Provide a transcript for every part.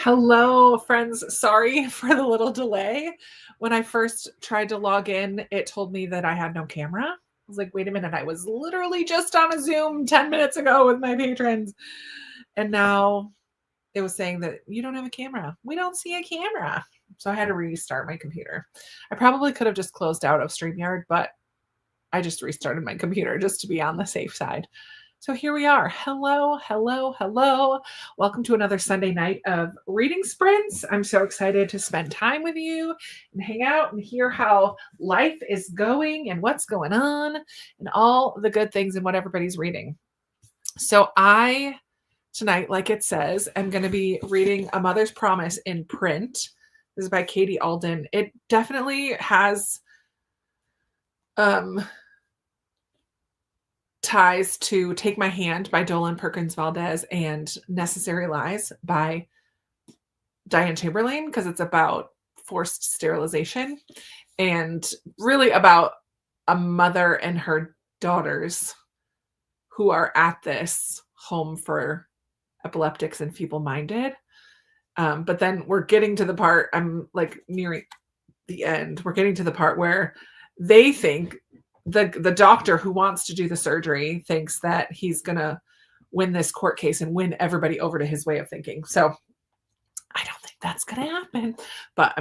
Hello, friends. Sorry for the little delay. When I first tried to log in, it told me that I had no camera. I was like, wait a minute, I was literally just on a Zoom 10 minutes ago with my patrons. And now it was saying that you don't have a camera. We don't see a camera. So I had to restart my computer. I probably could have just closed out of StreamYard, but I just restarted my computer just to be on the safe side. So here we are. Hello, hello, hello. Welcome to another Sunday night of reading sprints. I'm so excited to spend time with you and hang out and hear how life is going and what's going on and all the good things and what everybody's reading. So tonight, like it says, I'm going to be reading A Mother's Promise in print. This is by Katie Alden. It definitely has ties to Take My Hand by Dolan Perkins Valdez and Necessary Lies by Diane Chamberlain, because it's about forced sterilization and really about a mother and her daughters who are at this home for epileptics and feeble-minded. But then we're getting to the part, I'm like nearing the end, we're getting to the part where they think the doctor who wants to do the surgery thinks that he's gonna win this court case and win everybody over to his way of thinking. So I don't think that's gonna happen, but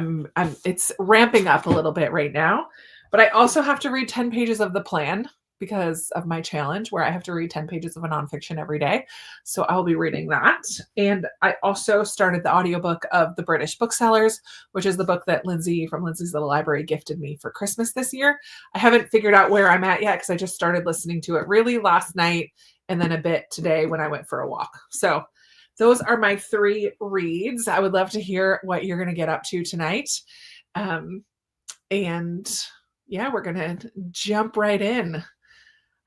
it's ramping up a little bit right now. But I also have to read 10 pages of the plan because of my challenge where I have to read 10 pages of a nonfiction every day. So I'll be reading that. And I also started the audiobook of The British Booksellers, which is the book that Lindsay from Lindsay's Little Library gifted me for Christmas this year. I haven't figured out where I'm at yet because I just started listening to it really last night and then a bit today when I went for a walk. So those are my 3 reads. I would love to hear what you're going to get up to tonight. And yeah, we're going to jump right in.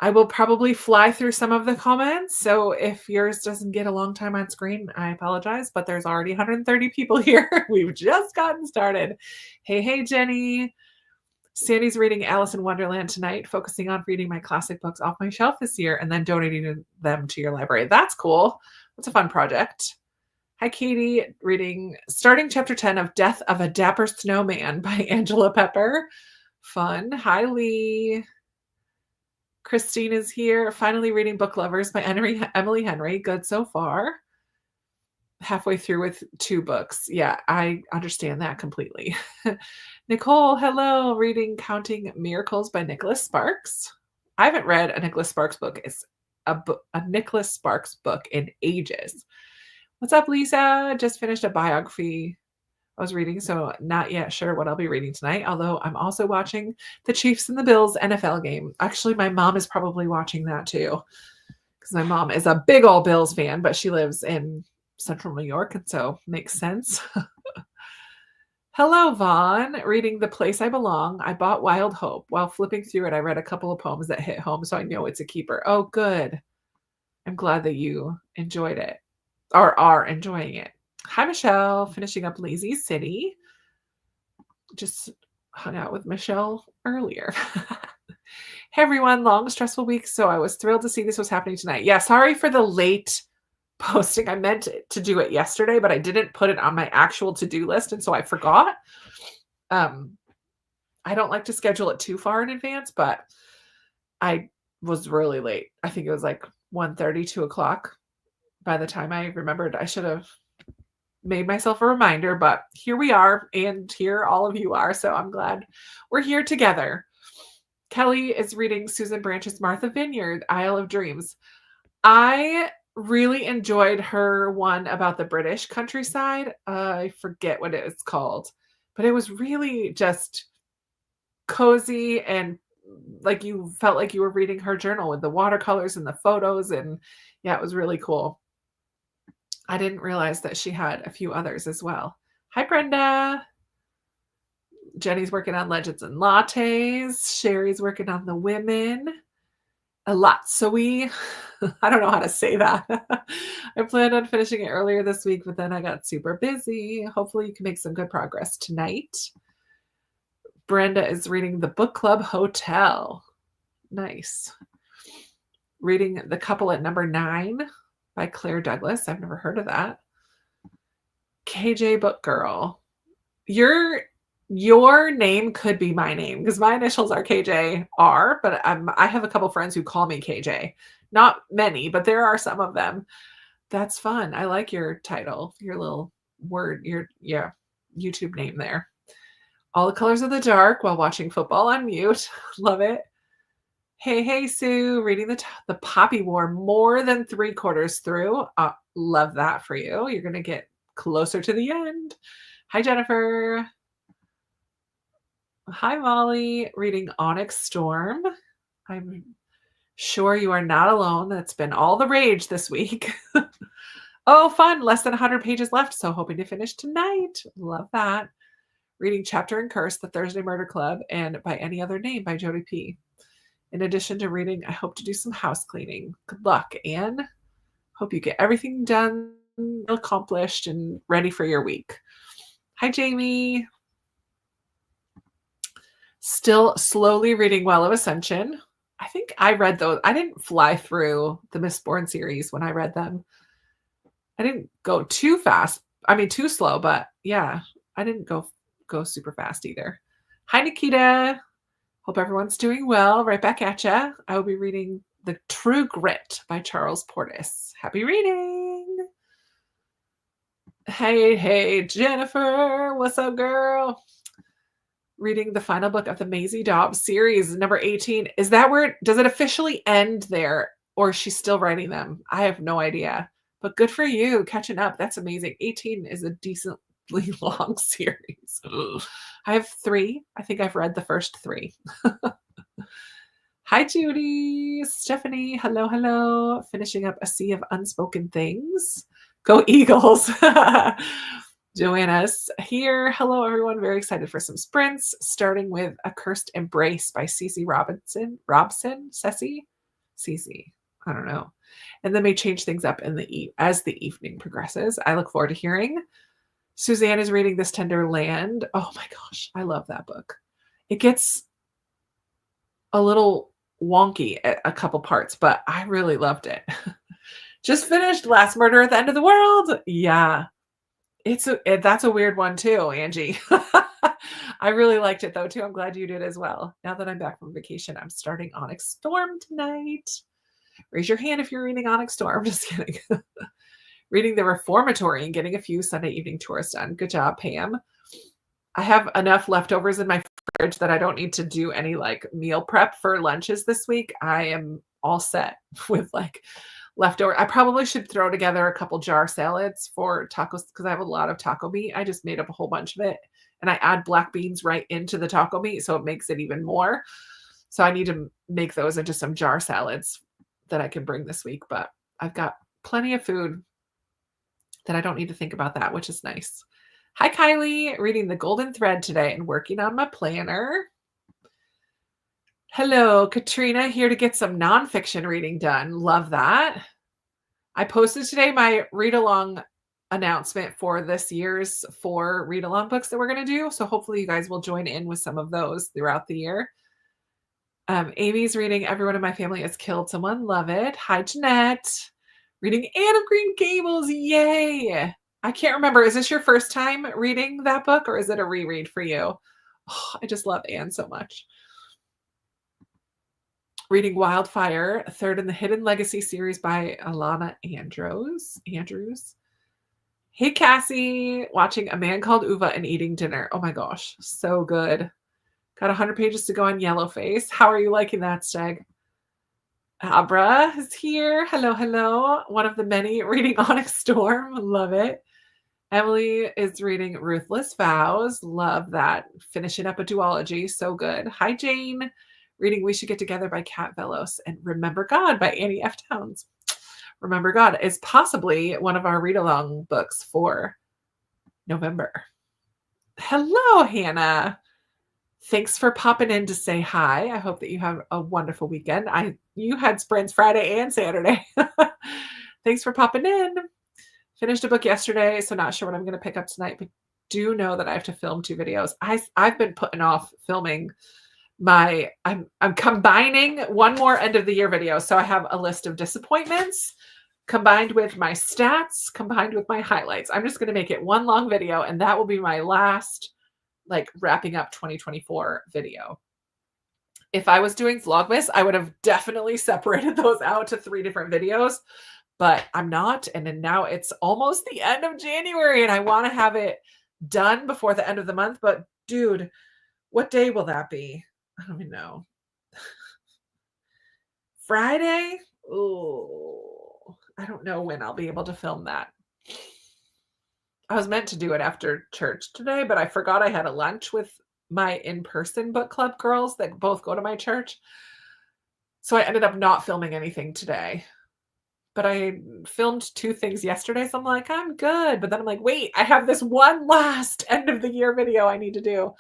I will probably fly through some of the comments. So if yours doesn't get a long time on screen, I apologize, but there's already 130 people here. We've just gotten started. Hey, Jenny. Sandy's reading Alice in Wonderland tonight, focusing on reading my classic books off my shelf this year and then donating them to your library. That's cool. That's a fun project. Hi, Katie. Starting chapter 10 of Death of a Dapper Snowman by Angela Pepper. Fun. Hi, Lee. Christine is here. Finally reading Book Lovers by Emily Henry. Good so far. Halfway through with 2 books. Yeah, I understand that completely. Nicole, hello. Reading Counting Miracles by Nicholas Sparks. I haven't read a Nicholas Sparks book. It's a Nicholas Sparks book in ages. What's up, Lisa? Just finished a biography I was reading, so not yet sure what I'll be reading tonight, although I'm also watching the Chiefs and the Bills NFL game. Actually, my mom is probably watching that too, because my mom is a big old Bills fan, but she lives in central New York, and so makes sense. Hello, Vaughn. Reading The Place I Belong. I bought Wild Hope. While flipping through it, I read a couple of poems that hit home, so I know it's a keeper. Oh, good. I'm glad that you enjoyed it or are enjoying it. Hi, Michelle. Finishing up Lazy City. Just hung out with Michelle earlier. Hey, everyone. Long, stressful week, so I was thrilled to see this was happening tonight. Yeah, sorry for the late posting. I meant to do it yesterday, but I didn't put it on my actual to-do list, and so I forgot. I don't like to schedule it too far in advance, but I was really late. I think it was like 1:30, 2 o'clock. By the time I remembered, I should have made myself a reminder, but here we are, and here all of you are, so I'm glad we're here together. Kelly is reading Susan Branch's Martha Vineyard, Isle of Dreams. I really enjoyed her one about the British countryside. I forget what it was called, but it was really just cozy and like you felt like you were reading her journal with the watercolors and the photos, and yeah, it was really cool. I didn't realize that she had a few others as well. Hi, Brenda. Jenny's working on Legends and Lattes. Sherry's working on The Women. A lot. So I don't know how to say that. I planned on finishing it earlier this week, but then I got super busy. Hopefully you can make some good progress tonight. Brenda is reading The Book Club Hotel. Nice. Reading The Couple at Number 9 by Claire Douglas. I've never heard of that. KJ Book Girl. Your name could be my name because my initials are KJR, but I have a couple friends who call me KJ. Not many, but there are some of them. That's fun. I like your title, your little word, your YouTube name there. All the Colors of the Dark while watching football on mute. Love it. Hey, hey, Sue, reading the Poppy War more than 3/4 through. Love that for you. You're going to get closer to the end. Hi, Jennifer. Hi, Molly, reading Onyx Storm. I'm sure you are not alone. That's been all the rage this week. Oh, fun. Less than 100 pages left, so hoping to finish tonight. Love that. Reading Chapter and Curse, The Thursday Murder Club, and By Any Other Name by Jodi P. In addition to reading, I hope to do some house cleaning. Good luck, Anne. Hope you get everything done, accomplished, and ready for your week. Hi, Jamie. Still slowly reading Well of Ascension. I think I read those. I didn't fly through the Mistborn series when I read them. I didn't go too fast. I mean, too slow, but yeah, I didn't go super fast either. Hi, Nikita. Hope everyone's doing well. Right back at ya. I will be reading The True Grit by Charles Portis. Happy reading. Hey, Jennifer. What's up, girl? Reading the final book of the Maisie Dobbs series, number 18. Is that where, does it officially end there, or is she still writing them? I have no idea, but good for you catching up. That's amazing. 18 is a decently long series. I have 3. I think I've read the first 3. Hi, Judy. Stephanie. Hello. Finishing up A Sea of Unspoken Things. Go Eagles. Joanna's here. Hello, everyone. Very excited for some sprints, starting with A Cursed Embrace by Cece Robson. Cece. I don't know. And then may change things up as the evening progresses. I look forward to hearing. Suzanne is reading This Tender Land. Oh my gosh, I love that book. It gets a little wonky at a couple parts, but I really loved it. Just finished Last Murder at the End of the World. Yeah. That's a weird one too, Angie. I really liked it though too. I'm glad you did as well. Now that I'm back from vacation, I'm starting Onyx Storm tonight. Raise your hand if you're reading Onyx Storm. Just kidding. Reading The Reformatory and getting a few Sunday evening tours done. Good job, Pam. I have enough leftovers in my fridge that I don't need to do any like meal prep for lunches this week. I am all set with like leftover. I probably should throw together a couple jar salads for tacos because I have a lot of taco meat. I just made up a whole bunch of it and I add black beans right into the taco meat, so it makes it even more. So I need to make those into some jar salads that I can bring this week, but I've got plenty of food that I don't need to think about that, which is nice. Hi, Kylie. Reading The Golden Thread today and working on my planner. Hello, Katrina, here to get some nonfiction reading done. Love that. I posted today my read-along announcement for this year's 4 read-along books that we're going to do. So hopefully you guys will join in with some of those throughout the year. Amy's reading Everyone in My Family Has Killed Someone. Love it. Hi, Jeanette. Reading Anne of Green Gables. Yay. I can't remember. Is this your first time reading that book or is it a reread for you? Oh, I just love Anne so much. Reading Wildfire, 3rd in the Hidden Legacy series by Alana Andrews. Hey, Cassie. Watching A Man Called Uva and Eating Dinner. Oh my gosh. So good. Got 100 pages to go on Yellowface. How are you liking that, Steg? Abra is here. Hello. One of the many reading Onyx Storm. Love it. Emily is reading Ruthless Vows. Love that. Finishing up a duology. So good. Hi, Jane. Reading We Should Get Together by Kat Velos and Remember God by Annie F. Towns. Remember God is possibly one of our read-along books for November. Hello, Hannah. Thanks for popping in to say hi. I hope that you have a wonderful weekend. You had sprints Friday and Saturday. Thanks for popping in. Finished a book yesterday, so not sure what I'm going to pick up tonight, but do know that I have to film 2 videos. I've been putting off filming I'm combining one more end of the year video. So I have a list of disappointments combined with my stats, combined with my highlights. I'm just going to make it one long video, and that will be my last, like, wrapping up 2024 video. If I was doing Vlogmas, I would have definitely separated those out to 3 different videos, but I'm not. And then now it's almost the end of January, and I want to have it done before the end of the month. But dude, what day will that be? I don't even know. Friday? Oh, I don't know when I'll be able to film that. I was meant to do it after church today, but I forgot I had a lunch with my in-person book club girls that both go to my church. So I ended up not filming anything today. But I filmed 2 things yesterday, so I'm like, "I'm good." But then I'm like, "Wait, I have this one last end of the year video I need to do."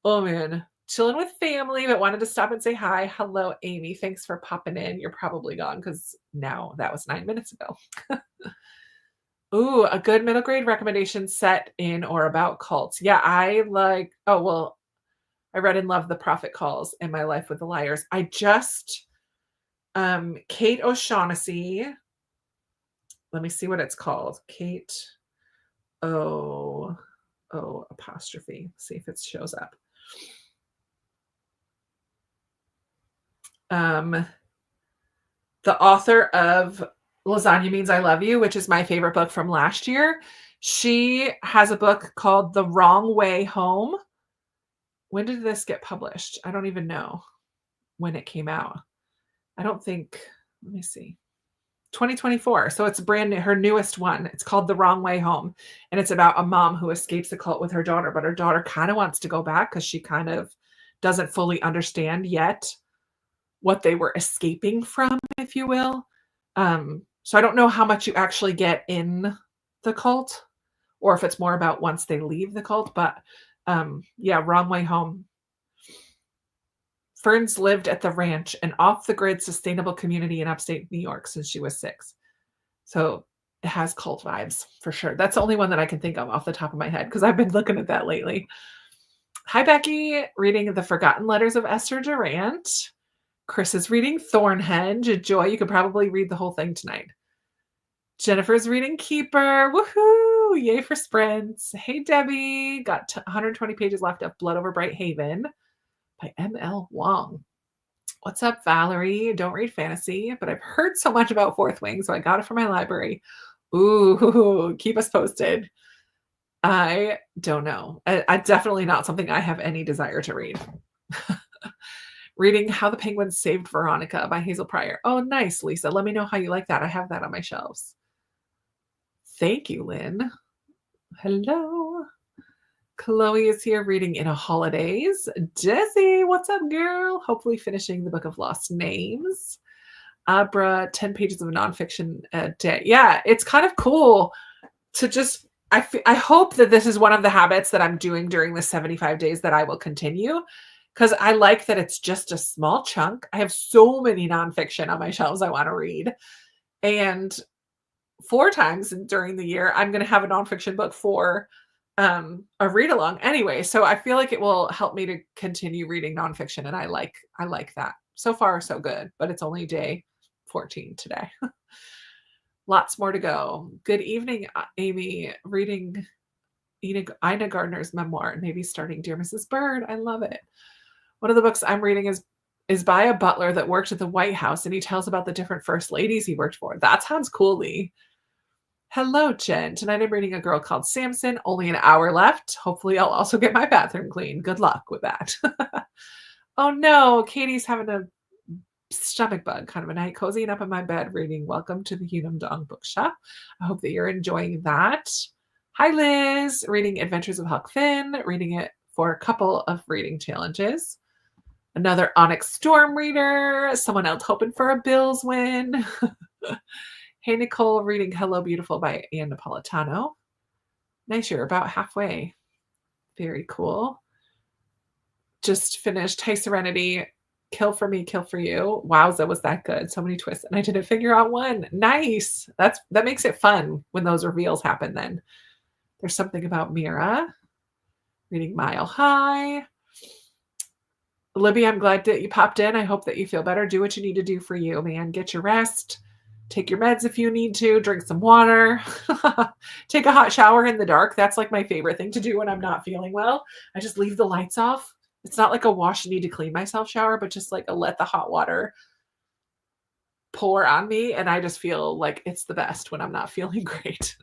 Oh, man. Chilling with family, but wanted to stop and say hi. Hello, Amy. Thanks for popping in. You're probably gone because now that was 9 minutes ago. Ooh, a good middle grade recommendation set in or about cults. Yeah, I like I read and love The Prophet Calls and My Life with the Liars. I just Kate O'Shaughnessy. Let me see what it's called. Kate apostrophe. See if it shows up. The author of Lasagna Means I Love You, which is my favorite book from last year. She has a book called The Wrong Way Home. When did this get published? I don't even know when it came out. I don't think, let me see. 2024. So it's brand new, her newest one. It's called The Wrong Way Home. And it's about a mom who escapes the cult with her daughter, but her daughter kind of wants to go back because she kind of doesn't fully understand yet what they were escaping from, if you will. So I don't know how much you actually get in the cult or if it's more about once they leave the cult, but yeah, Wrong Way Home. Ferns lived at the ranch, an off-the-grid sustainable community in upstate New York since she was 6. So it has cult vibes for sure. That's the only one that I can think of off the top of my head because I've been looking at that lately. Hi, Becky. Reading The Forgotten Letters of Esther Durant. Chris is reading Thornhenge. Joy, you could probably read the whole thing tonight. Jennifer's reading Keeper. Woohoo! Yay for sprints. Hey, Debbie. Got 120 pages left of Blood Over Bright Haven by M.L. Wong. What's up, Valerie? Don't read fantasy, but I've heard so much about Fourth Wing, so I got it from my library. Ooh, keep us posted. I don't know. I definitely not something I have any desire to read. Reading How the Penguins Saved Veronica by Hazel Pryor. Oh, nice, Lisa. Let me know how you like that. I have that on my shelves. Thank you, Lynn. Hello. Chloe is here reading In a Holidays. Desi, what's up, girl? Hopefully finishing the Book of Lost Names. Abra, 10 pages of nonfiction a day. Yeah, it's kind of cool to just, I hope that this is one of the habits that I'm doing during the 75 days that I will continue, because I like that it's just a small chunk. I have so many nonfiction on my shelves I want to read. And 4 times during the year, I'm going to have a nonfiction book for a read along anyway. So I feel like it will help me to continue reading nonfiction. And I like that. So far, so good, but it's only day 14 today. Lots more to go. Good evening, Amy. Reading Ina Gardner's memoir, maybe starting Dear Mrs. Bird. I love it. One of the books I'm reading is by a butler that worked at the White House, and he tells about the different first ladies he worked for. That sounds cool, Lee. Hello, Jen. Tonight I'm reading A Girl Called Samson. Only an hour left. Hopefully I'll also get my bathroom clean. Good luck with that. Oh no, Katie's having a stomach bug kind of a night, cozying up in my bed reading Welcome to the Unum Dong Bookshop. I hope that you're enjoying that. Hi, Liz. Reading Adventures of Huck Finn. Reading it for a couple of reading challenges. Another Onyx Storm reader. Someone else hoping for a Bills win. Hey, Nicole, reading Hello Beautiful by Ann Napolitano. Nice, you're about halfway. Very cool. Just finished Hey Serenity, Kill for Me, Kill for You. Wowza, was that good? So many twists, and I didn't figure out one. Nice. That makes it fun when those reveals happen then. There's something about Mira. Reading Mile High. Libby, I'm glad that you popped in. I hope that you feel better. Do what you need to do for you, man. Get your rest. Take your meds if you need to, drink some water, take a hot shower in the dark. That's like my favorite thing to do when I'm not feeling well. I just leave the lights off. It's not like a wash need to clean myself shower, but just like a let the hot water pour on me. And I just feel like it's the best when I'm not feeling great.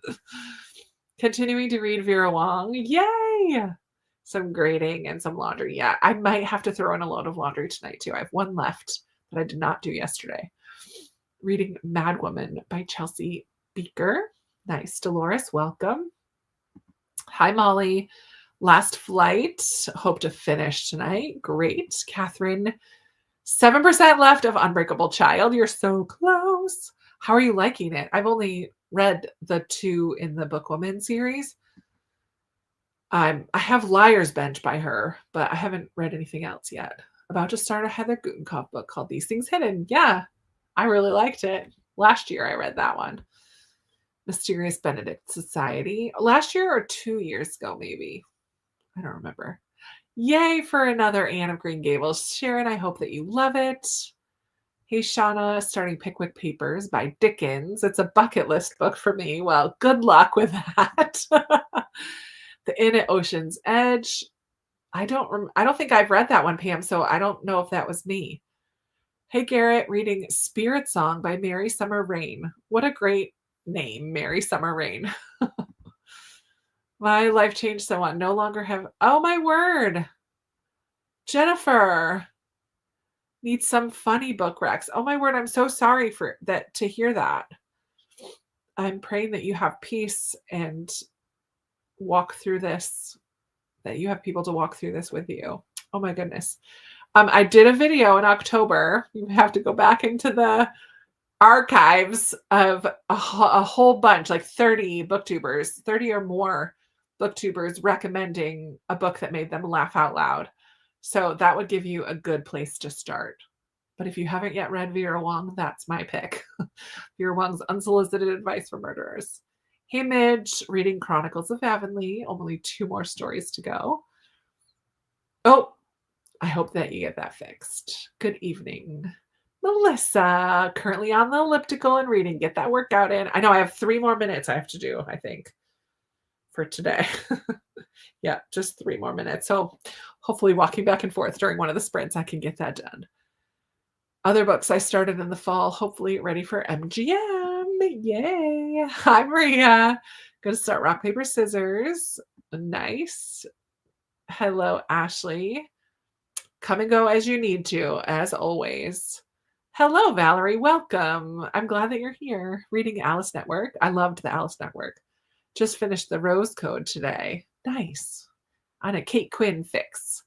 Continuing to read Vera Wong. Yay! Some grading and some laundry. Yeah, I might have to throw in a load of laundry tonight too. I have one left that I did not do yesterday. Reading Madwoman by Chelsea Beaker. Nice. Dolores, welcome. Hi, Molly. Last flight. Hope to finish tonight. Great. Catherine, 7% left of Unbreakable Child. You're so close. How are you liking it? I've only read the 2 in the Bookwoman series. I have Liar's Bench by her, but I haven't read anything else yet. About to start a Heather Gutenkopf book called These Things Hidden. Yeah, I really liked it. Last year I read that one. Mysterious Benedict Society. Last year or 2 years ago, maybe. I don't remember. Yay for another Anne of Green Gables. Sharon, I hope that you love it. Hey, Shauna, starting Pickwick Papers by Dickens. It's a bucket list book for me. Well, good luck with that. The Inn at Ocean's Edge. I don't think I've read that one, Pam, so I don't know if that was me. Hey, Garrett, reading Spirit Song by Mary Summer Rain. What a great name, Mary Summer Rain. My life changed so on. No longer have... Oh, my word. Jennifer needs some funny book recs. Oh, my word. I'm so sorry for that to hear that. I'm praying that you have peace and walk through this, that you have people to walk through this with you. Oh, my goodness. I did a video in October. You have to go back into the archives of a whole bunch, like 30 booktubers, 30 or more booktubers recommending a book that made them laugh out loud. So that would give you a good place to start. But if you haven't yet read Vera Wong, that's my pick. Vera Wong's Unsolicited Advice for Murderers. Hey, Midge, reading Chronicles of Avonlea. Only 2 more stories to go. Oh, I hope that you get that fixed. Good evening. Melissa, currently on the elliptical and reading. Get that workout in. I know I have 3 more minutes I have to do, I think, for today. Yeah, just 3 more minutes. So hopefully walking back and forth during one of the sprints, I can get that done. Other books I started in the fall, hopefully ready for MGM. Yay. Hi, Maria. Going to start Rock, Paper, Scissors. Nice. Hello, Ashley. Come and go as you need to, as always. Hello, Valerie. Welcome. I'm glad that you're here. Reading Alice Network. I loved the Alice Network. Just finished the Rose Code today. Nice. On a Kate Quinn fix.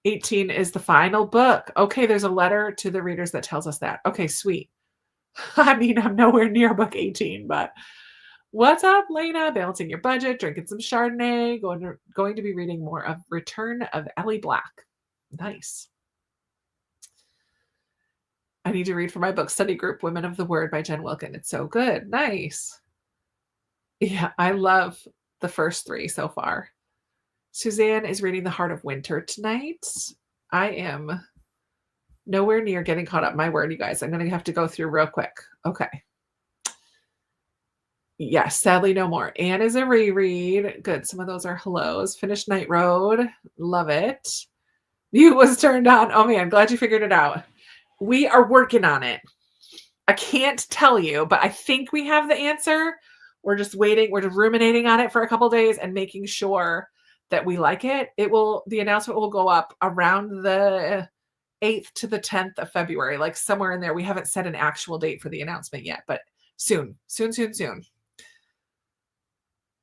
18 is the final book. Okay, there's a letter to the readers that tells us that. Okay, sweet. I mean, I'm nowhere near book 18, but what's up, Lena? Balancing your budget, drinking some Chardonnay, going to be reading more of Return of Ellie Black. Nice. I need to read for my book study group, Women of the Word by Jen Wilkin. It's so good. Nice. Yeah, I love the first 3 so far. Suzanne is reading The Heart of Winter tonight. I am nowhere near getting caught up. My word, you guys. I'm going to have to go through real quick. Okay. Yes, sadly, no more. Anne is a reread. Good. Some of those are hellos. Finished Night Road. Love it. Mute was turned on. Oh, man. Glad you figured it out. We are working on it. I can't tell you, but I think we have the answer. We're just waiting. We're just ruminating on it for a couple days and making sure that we like it. The announcement will go up around the 8th to the 10th of February, like somewhere in there. We haven't set an actual date for the announcement yet, but soon.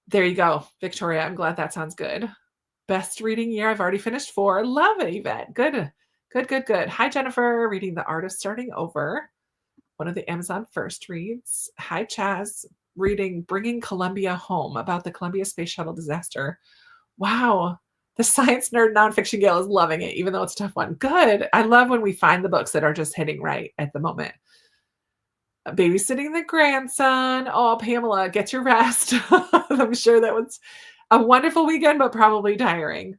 There you go, Victoria. I'm glad that sounds good. Best reading year. I've already finished 4. Love it, Yvette. Good. Hi, Jennifer. Reading The Art of Starting Over. One of the Amazon first reads. Hi, Chaz. Reading Bringing Columbia Home, about the Columbia Space Shuttle disaster. Wow. The Science Nerd Nonfiction Gale is loving it, even though it's a tough one. Good. I love when we find the books that are just hitting right at the moment. Babysitting the grandson. Oh, Pamela, get your rest. I'm sure that was a wonderful weekend, but probably tiring.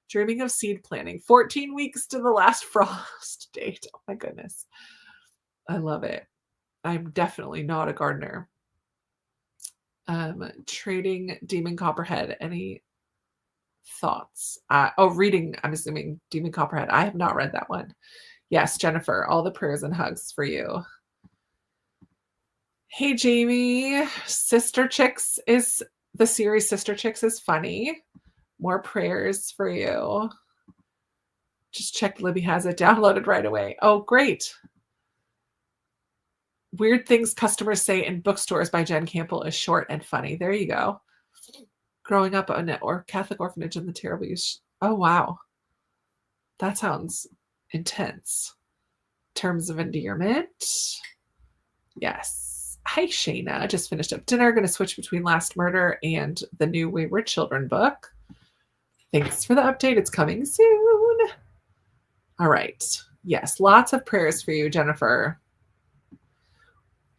Dreaming of seed planting. 14 weeks to the last frost date. Oh, my goodness. I love it. I'm definitely not a gardener. Trading Demon Copperhead. Any thoughts? Oh, reading, I'm assuming Demon Copperhead. I have not read that one. Yes, Jennifer, all the prayers and hugs for you. Hey, Jamie. Sister Chicks is the series Sister Chicks is funny. More prayers for you. Just checked Libby has it downloaded right away. Oh, great. Weird Things Customers Say in Bookstores by Jen Campbell is short and funny. There you go. Growing up in a Catholic orphanage in the terrible use. Oh, wow. That sounds intense. Terms of endearment. Yes. Hi, Shayna. Just finished up dinner. Going to switch between Last Murder and the new Wayward Children book. Thanks for the update. It's coming soon. All right. Yes, lots of prayers for you, Jennifer.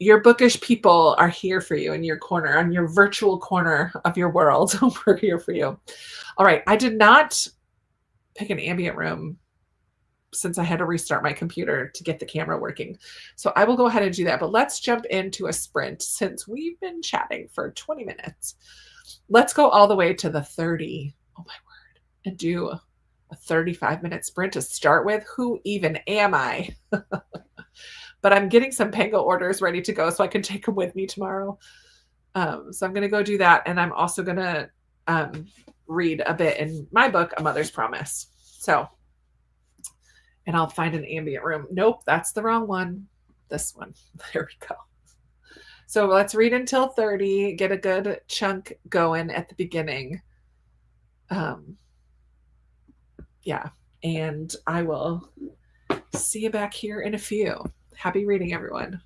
Your bookish people are here for you in your corner, on your virtual corner of your world. We're here for you. All right. I did not pick an ambient room since I had to restart my computer to get the camera working. So I will go ahead and do that. But let's jump into a sprint since we've been chatting for 20 minutes. Let's go all the way to the 30. Oh my word. And do a 35-minute sprint to start with. Who even am I? But I'm getting some Pango orders ready to go so I can take them with me tomorrow. So I'm going to go do that. And I'm also going to read a bit in my book, A Mother's Promise. So, and I'll find an ambient room. Nope, that's the wrong one. This one. There we go. So let's read until 30, get a good chunk going at the beginning. Yeah, and I will see you back here in a few. Happy reading, everyone.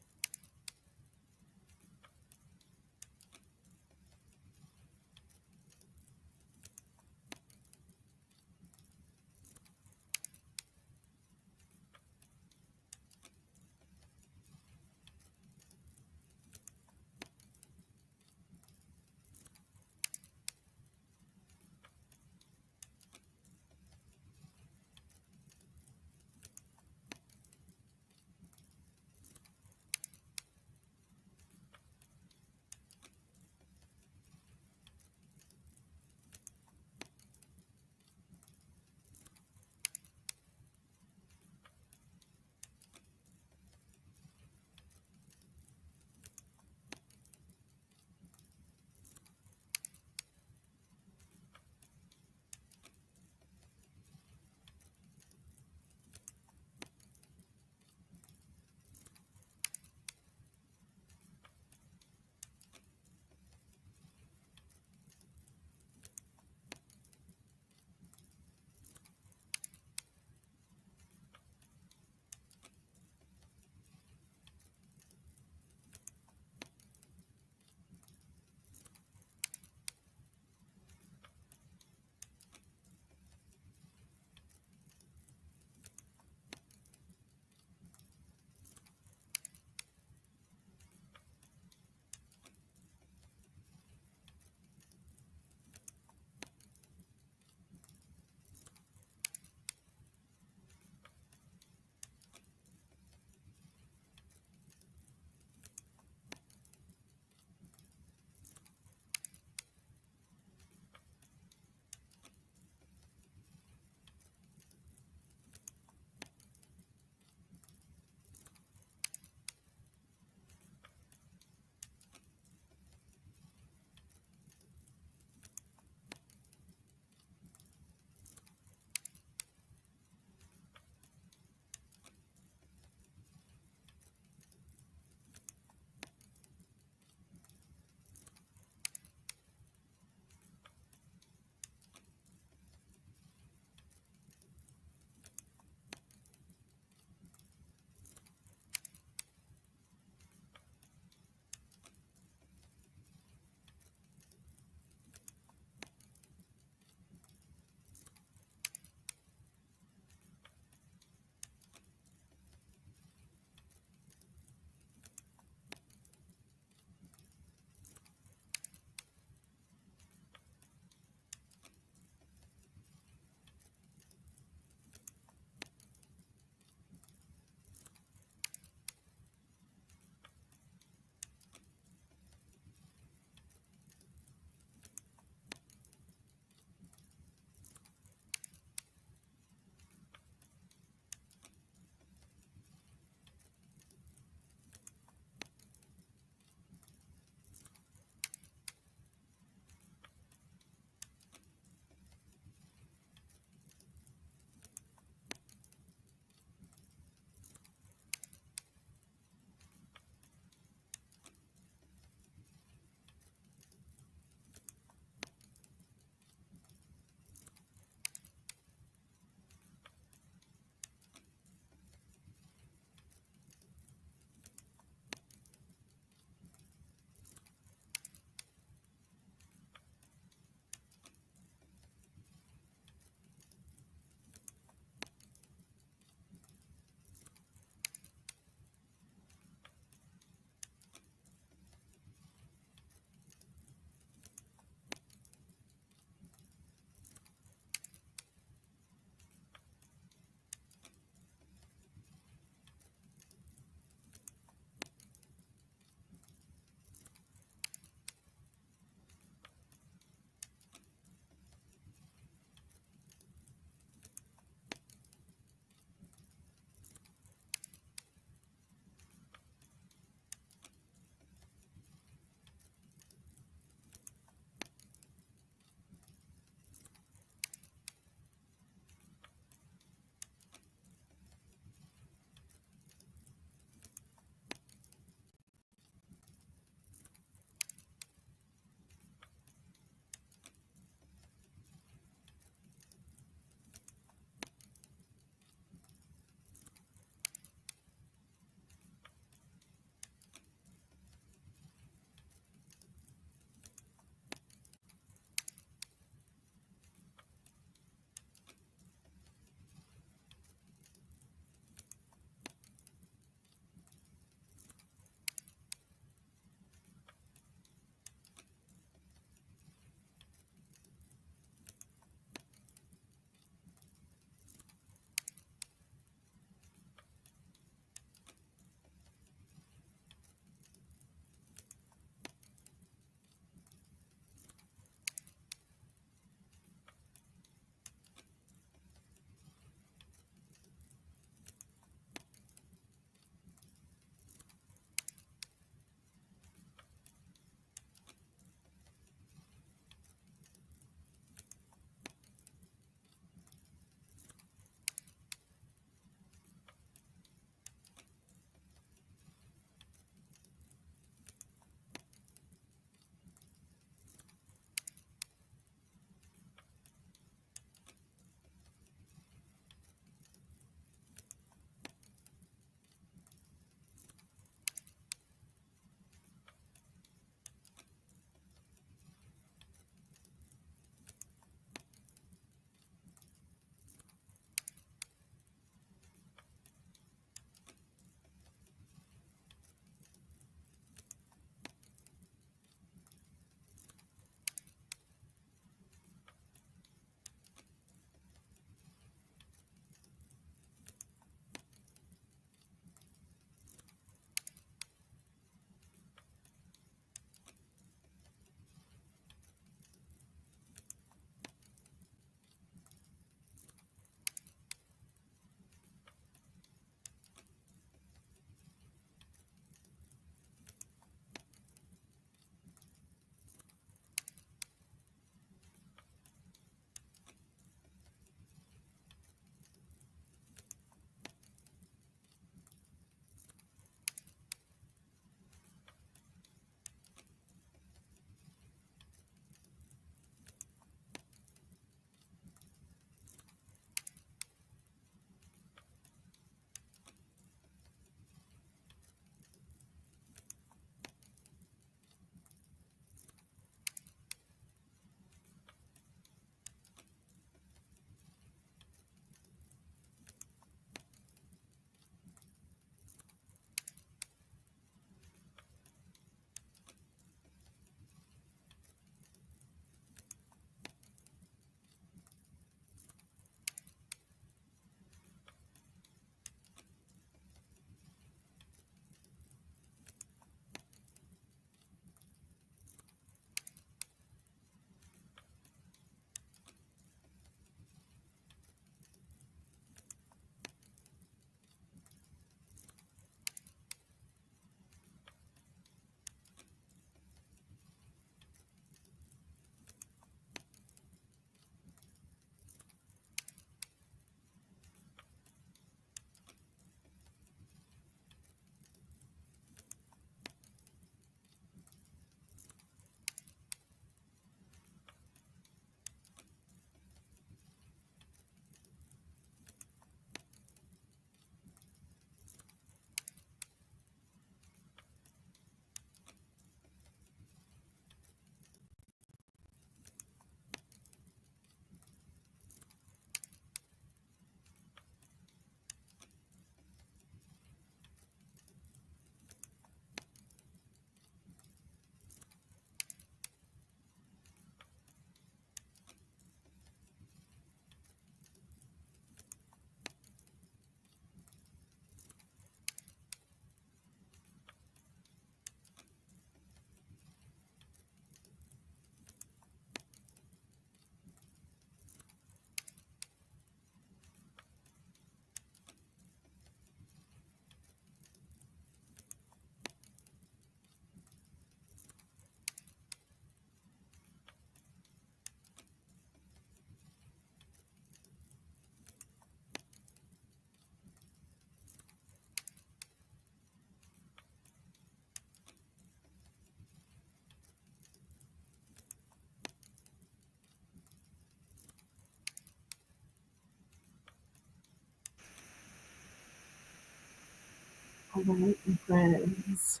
All right, my friends.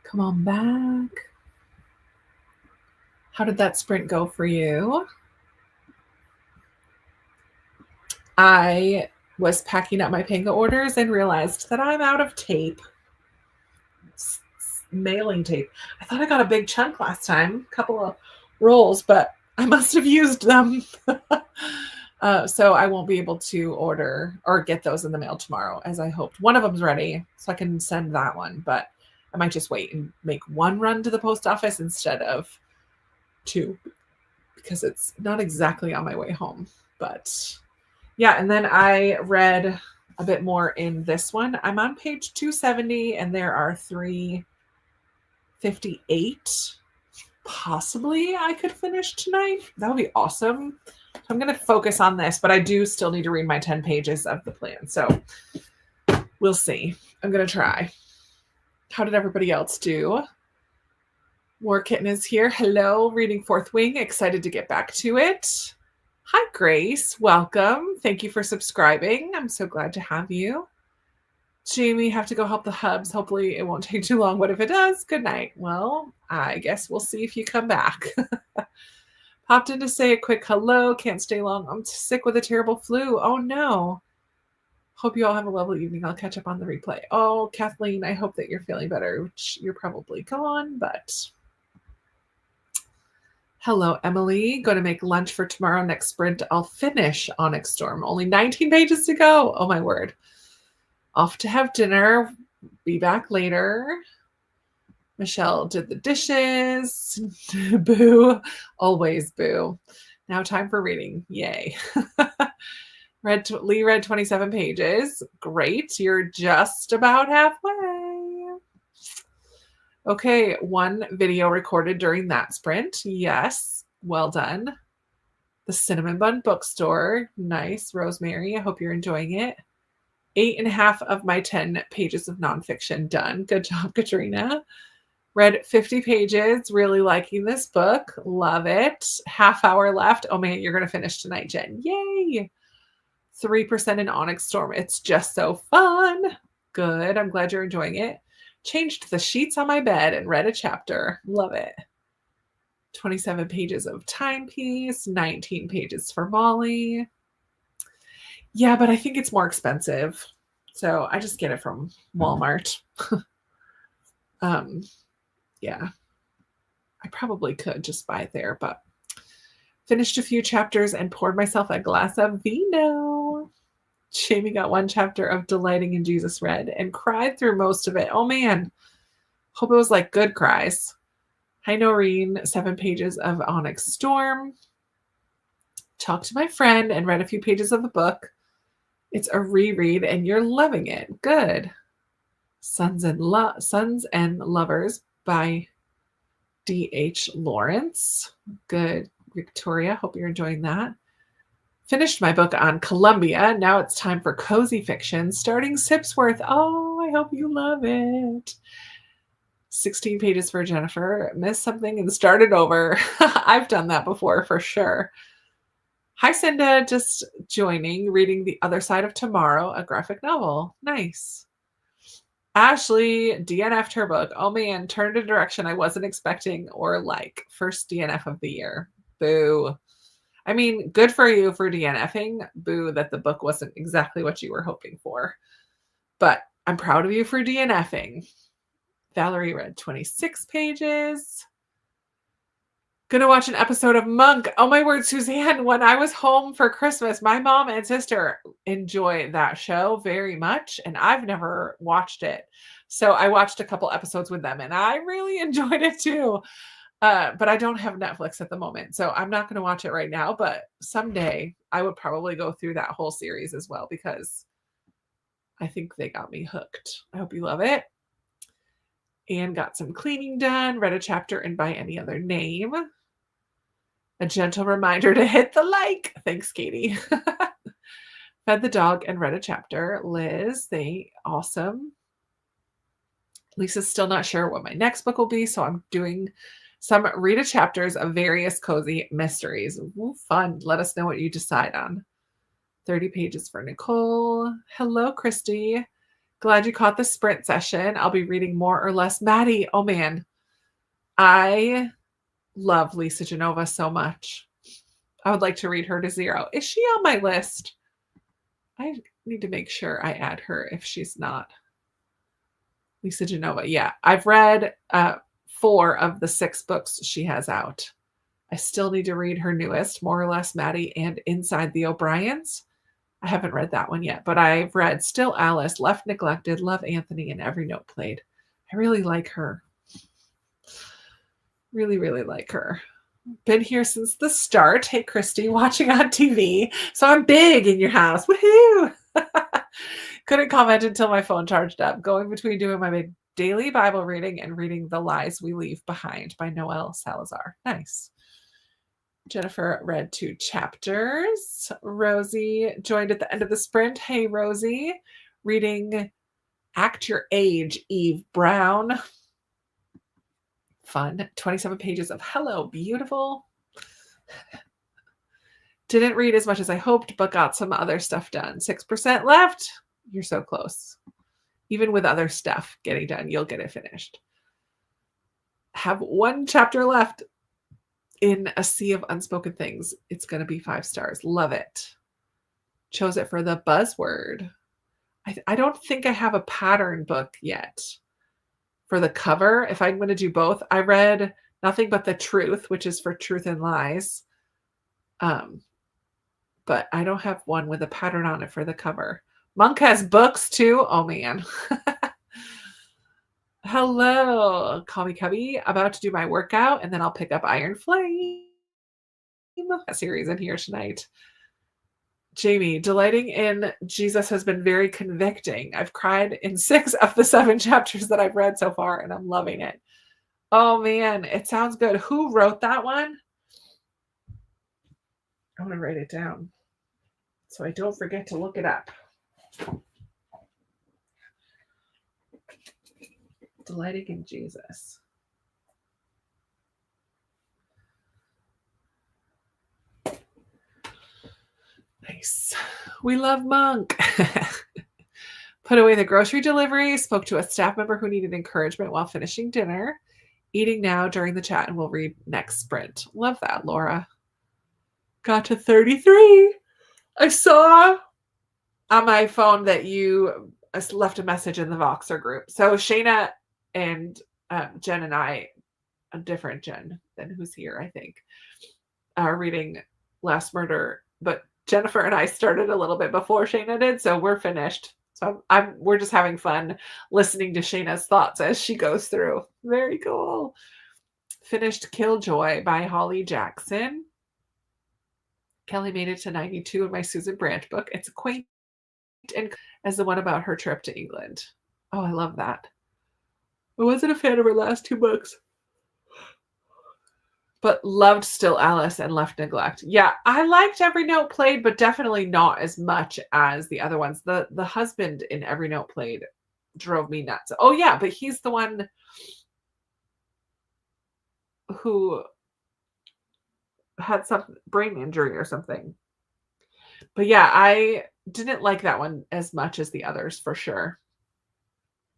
Come on back. How did that sprint go for you? I was packing up my Pango orders and realized that I'm out of tape. Mailing tape. I thought I got a big chunk last time, a couple of rolls, but I must have used them. So I won't be able to order or get those in the mail tomorrow as I hoped. One of them's ready, so I can send that one, but I might just wait and make one run to the post office instead of two because it's not exactly on my way home. But yeah, and then I read a bit more in this one. I'm on page 270 and there are 358. Possibly I could finish tonight. That would be awesome. I'm going to focus on this, but I do still need to read my 10 pages of the plan. So we'll see. I'm going to try. How did everybody else do? War Kitten is here. Hello, reading Fourth Wing. Excited to get back to it. Hi, Grace. Welcome. Thank you for subscribing. I'm so glad to have you. Jamie, have to go help the hubs. Hopefully it won't take too long, but if it does, good night. Well, I guess we'll see if you come back. Popped in to say a quick hello. Can't stay long. I'm sick with a terrible flu. Oh, no. Hope you all have a lovely evening. I'll catch up on the replay. Oh, Kathleen, I hope that you're feeling better, which you're probably gone, but... Hello, Emily. Going to make lunch for tomorrow. Next sprint, I'll finish Onyx Storm. Only 19 pages to go. Oh, my word. Off to have dinner. Be back later. Michelle did the dishes. Boo. Always boo. Now time for reading. Yay. Lee read 27 pages. Great. You're just about halfway. Okay, one video recorded during that sprint. Yes, well done. The Cinnamon Bun Bookstore. Nice, Rosemary. I hope you're enjoying it. 8.5 of my 10 pages of nonfiction done. Good job, Katrina. Read 50 pages. Really liking this book. Love it. Half hour left. Oh man, you're going to finish tonight, Jen. Yay. 3% in Onyx Storm. It's just so fun. Good. I'm glad you're enjoying it. Changed the sheets on my bed and read a chapter. Love it. 27 pages of Timepiece, 19 pages for Molly. Yeah, but I think it's more expensive. So I just get it from Walmart. Yeah. I probably could just buy it there, but finished a few chapters and poured myself a glass of vino. Jamie got one chapter of Delighting in Jesus read and cried through most of it. Oh, man. Hope it was like good cries. Hi, Noreen. 7 pages of Onyx Storm. Talked to my friend and read a few pages of the book. It's a reread and you're loving it. Good. Sons and Lovers by D.H. Lawrence. Good. Victoria, hope you're enjoying that. Finished my book on Columbia. Now it's time for cozy fiction, starting Sipsworth. Oh, I hope you love it. 16 pages for Jennifer. Missed something and started over. I've done that before for sure. Hi, Cinda. Just joining, reading The Other Side of Tomorrow, a graphic novel. Nice. Ashley DNF'd her book. Oh man, turned a direction I wasn't expecting or like. First DNF of the year. Boo. I mean, good for you for DNFing. Boo that the book wasn't exactly what you were hoping for. But I'm proud of you for DNFing. Valerie read 26 pages. Gonna watch an episode of Monk. Oh my word, Suzanne, when I was home for Christmas, my mom and sister enjoy that show very much, and I've never watched it. So I watched a couple episodes with them, and I really enjoyed it too. But I don't have Netflix at the moment, so I'm not going to watch it right now, but someday I would probably go through that whole series as well because I think they got me hooked. I hope you love it. And got some cleaning done, read a chapter in By Any Other Name. A gentle reminder to hit the like. Thanks, Katie. Fed the dog and read a chapter. Liz, they awesome. Lisa's still not sure what my next book will be, so I'm doing some read a chapters of various cozy mysteries. Ooh, fun. Let us know what you decide on. 30 pages for Nicole. Hello, Christy. Glad you caught the sprint session. I'll be reading More or Less Maddie. Oh man, I love Lisa Genova so much. I would like to read her to zero. Is she on my list? I need to make sure I add her if she's not. Lisa Genova. Yeah, I've read 4 of the 6 books she has out. I still need to read her newest, More or Less Maddie and Inside the O'Briens. I haven't read that one yet, but I've read Still Alice, Left Neglected, Love Anthony, and Every Note Played. I really like her. Really, really like her. Been here since the start. Hey, Christy, watching on TV. So I'm big in your house. Woohoo! Couldn't comment until my phone charged up. Going between doing my daily Bible reading and reading The Lies We Leave Behind by Noelle Salazar. Nice. Jennifer read 2 chapters. Rosie joined at the end of the sprint. Hey, Rosie. Reading Act Your Age, Eve Brown. Fun. 27 pages of Hello, Beautiful. Didn't read as much as I hoped, but got some other stuff done. 6% left. You're so close. Even with other stuff getting done, you'll get it finished. Have 1 chapter left in A Sea of Unspoken Things. It's going to be 5 stars. Love it. Chose it for the buzzword. I don't think I have a pattern book yet for the cover. If I'm going to do both, I read Nothing But the Truth, which is for Truth and Lies. But I don't have one with a pattern on it for the cover. Monk has books too. Oh man. Hello, Call Me Cubby. About to do my workout, and then I'll pick up Iron Flame. A series in here tonight. Jamie, delighting in Jesus has been very convicting. I've cried in 6 of the 7 chapters that I've read so far, and I'm loving it. Oh man, it sounds good. Who wrote that one? I want to write it down so I don't forget to look it up. Delighting in Jesus. Nice. We love Monk. Put away the grocery delivery, spoke to a staff member who needed encouragement while finishing dinner. Eating now during the chat, and we'll read next sprint. Love that, Laura. Got to 33. I saw on my phone that you left a message in the Voxer group. So Shayna and Jen and I, a different Jen than who's here, I think, are reading Last Murder. But Jennifer and I started a little bit before Shayna did, so we're finished. So we're just having fun listening to Shayna's thoughts as she goes through. Very cool. Finished Killjoy by Holly Jackson. Kelly made it to 92 in my Susan Branch book. It's quaint and as the one about her trip to England. Oh, I love that. I wasn't a fan of her last 2 books, but loved Still Alice and Left Neglect. Yeah, I liked Every Note Played, but definitely not as much as the other ones. The husband in Every Note Played drove me nuts. Oh yeah, but he's the one who had some brain injury or something. But yeah, I didn't like that one as much as the others for sure.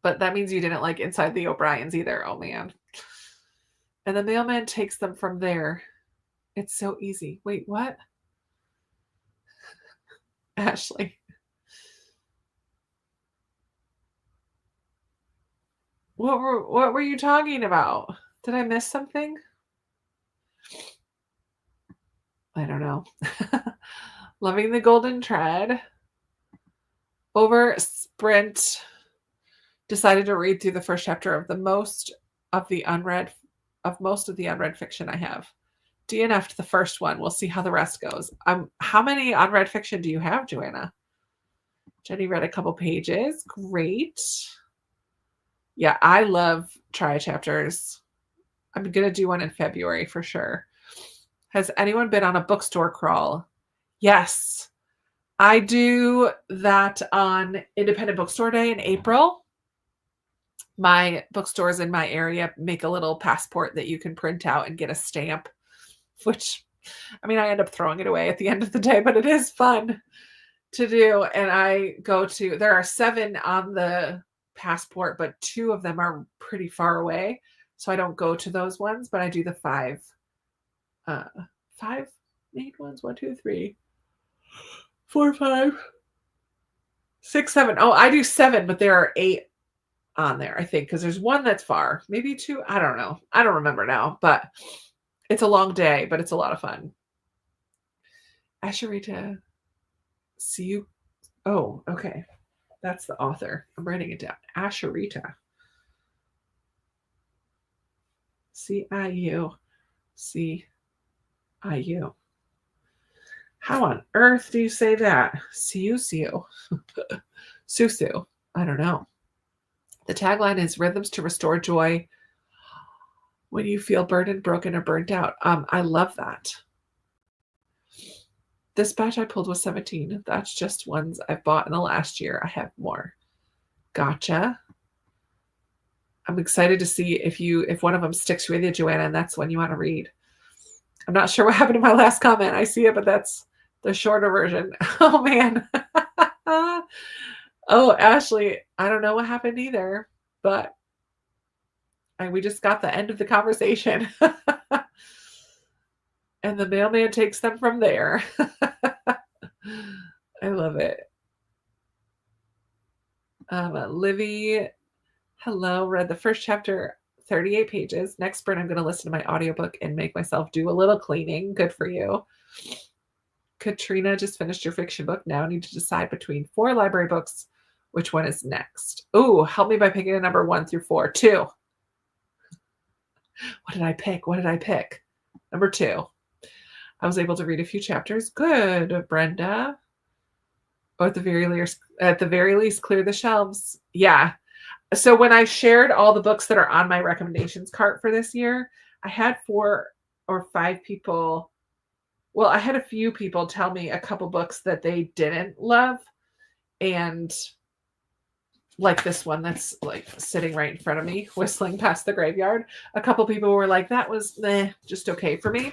But that means you didn't like Inside the O'Briens either. Oh man. And the mailman takes them from there. It's so easy. Wait, what? Ashley. What were you talking about? Did I miss something? I don't know. Loving the Golden Thread. Over sprint. Decided to read through the first chapter of most of the unread fiction I have. DNF'd the first one. We'll see how the rest goes. How many unread fiction do you have, Joanna? Jenny read a couple pages. Great. Yeah, I love try chapters. I'm going to do one in February for sure. Has anyone been on a bookstore crawl? Yes. I do that on Independent Bookstore Day in April. My bookstores in my area make a little passport that you can print out and get a stamp, which, I mean, I end up throwing it away at the end of the day, but it is fun to do, and there are 7 on the passport, but 2 of them are pretty far away, so I don't go to those ones, but I do the 5, uh, 5 main ones. 1, 2, 3, 4, 5, 6, 7. Oh, I do 7, but there are 8 on there, I think, because there's one that's far, maybe 2. I don't know. I don't remember now, but it's a long day, but it's a lot of fun. Asherita, see you. Oh, okay. That's the author. I'm writing it down. Asherita. C-I-U. C-I-U. How on earth do you say that? Siu. Susu. I don't know. The tagline is rhythms to restore joy when you feel burdened, broken, or burnt out. I love that. This batch I pulled was 17. That's just ones I've bought in the last year. I have more. Gotcha. I'm excited to see if one of them sticks with you, Joanna, and that's one you want to read. I'm not sure what happened to my last comment. I see it, but that's the shorter version. Oh, man. Oh, Ashley, I don't know what happened either, but we just got the end of the conversation. And the mailman takes them from there. I love it. Livy, hello, read the first chapter, 38 pages. Next spring, I'm going to listen to my audiobook and make myself do a little cleaning. Good for you. Katrina just finished your fiction book. Now I need to decide between 4 library books. Which one is next? Ooh, help me by picking a number 1 through 4. 2. What did I pick? Number 2. I was able to read a few chapters. Good, Brenda. Oh, at the very least, clear the shelves. Yeah. So when I shared all the books that are on my recommendations cart for this year, I had 4 or 5 people. Well, I had a few people tell me a couple books that they didn't love. And like this one that's like sitting right in front of me, Whistling Past the Graveyard. A couple people were like, that was just okay for me.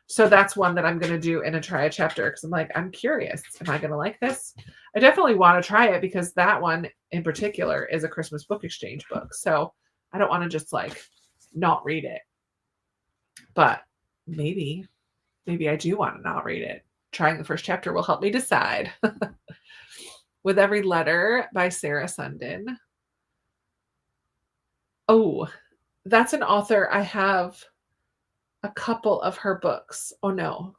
So that's one that I'm going to do and try a chapter because I'm like, I'm curious. Am I going to like this? I definitely want to try it because that one in particular is a Christmas book exchange book. So I don't want to just like not read it. But maybe I do want to not read it. Trying the first chapter will help me decide. With Every Letter by Sarah Sundin. Oh, that's an author. I have a couple of her books. Oh, no.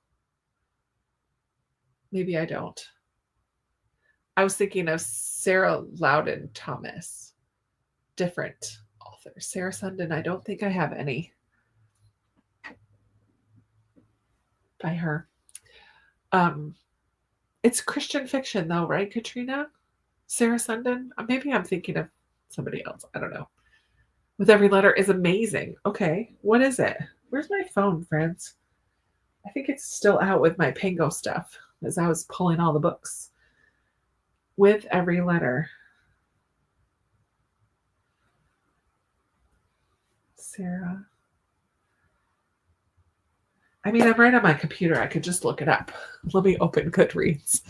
Maybe I don't. I was thinking of Sarah Loudon Thomas. Different author. Sarah Sundin, I don't think I have any by her. It's Christian fiction, though, right, Katrina? Sarah Sundin? Maybe I'm thinking of somebody else. I don't know. With Every Letter is amazing. Okay, what is it? Where's my phone, friends? I think it's still out with my Pango stuff as I was pulling all the books. With Every Letter. Sarah. I mean, I'm right on my computer. I could just look it up. Let me open Goodreads.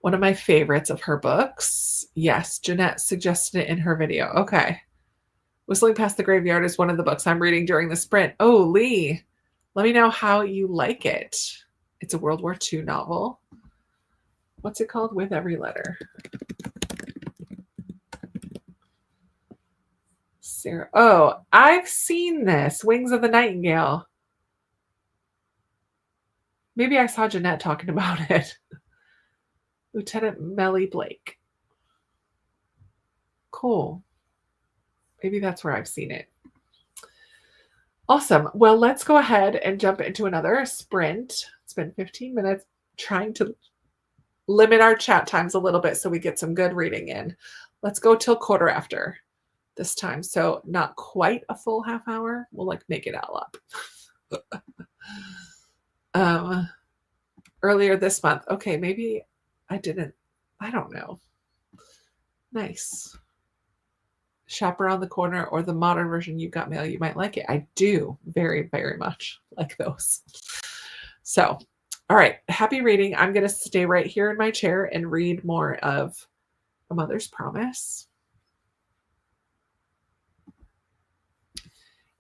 One of my favorites of her books. Yes, Jeanette suggested it in her video. Okay. Whistling Past the Graveyard is one of the books I'm reading during the sprint. Oh, Lee, let me know how you like it. It's a World War II novel. What's it called? With Every Letter. Sarah. Oh, I've seen this. Wings of the Nightingale. Maybe I saw Jeanette talking about it. Lieutenant Melly Blake. Cool. Maybe that's where I've seen it. Awesome. Well, let's go ahead and jump into another sprint. It's been 15 minutes trying to limit our chat times a little bit so we get some good reading in. Let's go till 1:15 this time. So not quite a full half hour. We'll like make it all up. Earlier this month. Okay, maybe I didn't. I don't know. Nice. Shop Around the Corner or the modern version, You Got Mail, you might like it. I do very, very much like those. So, all right, happy reading. I'm going to stay right here in my chair and read more of A Mother's Promise.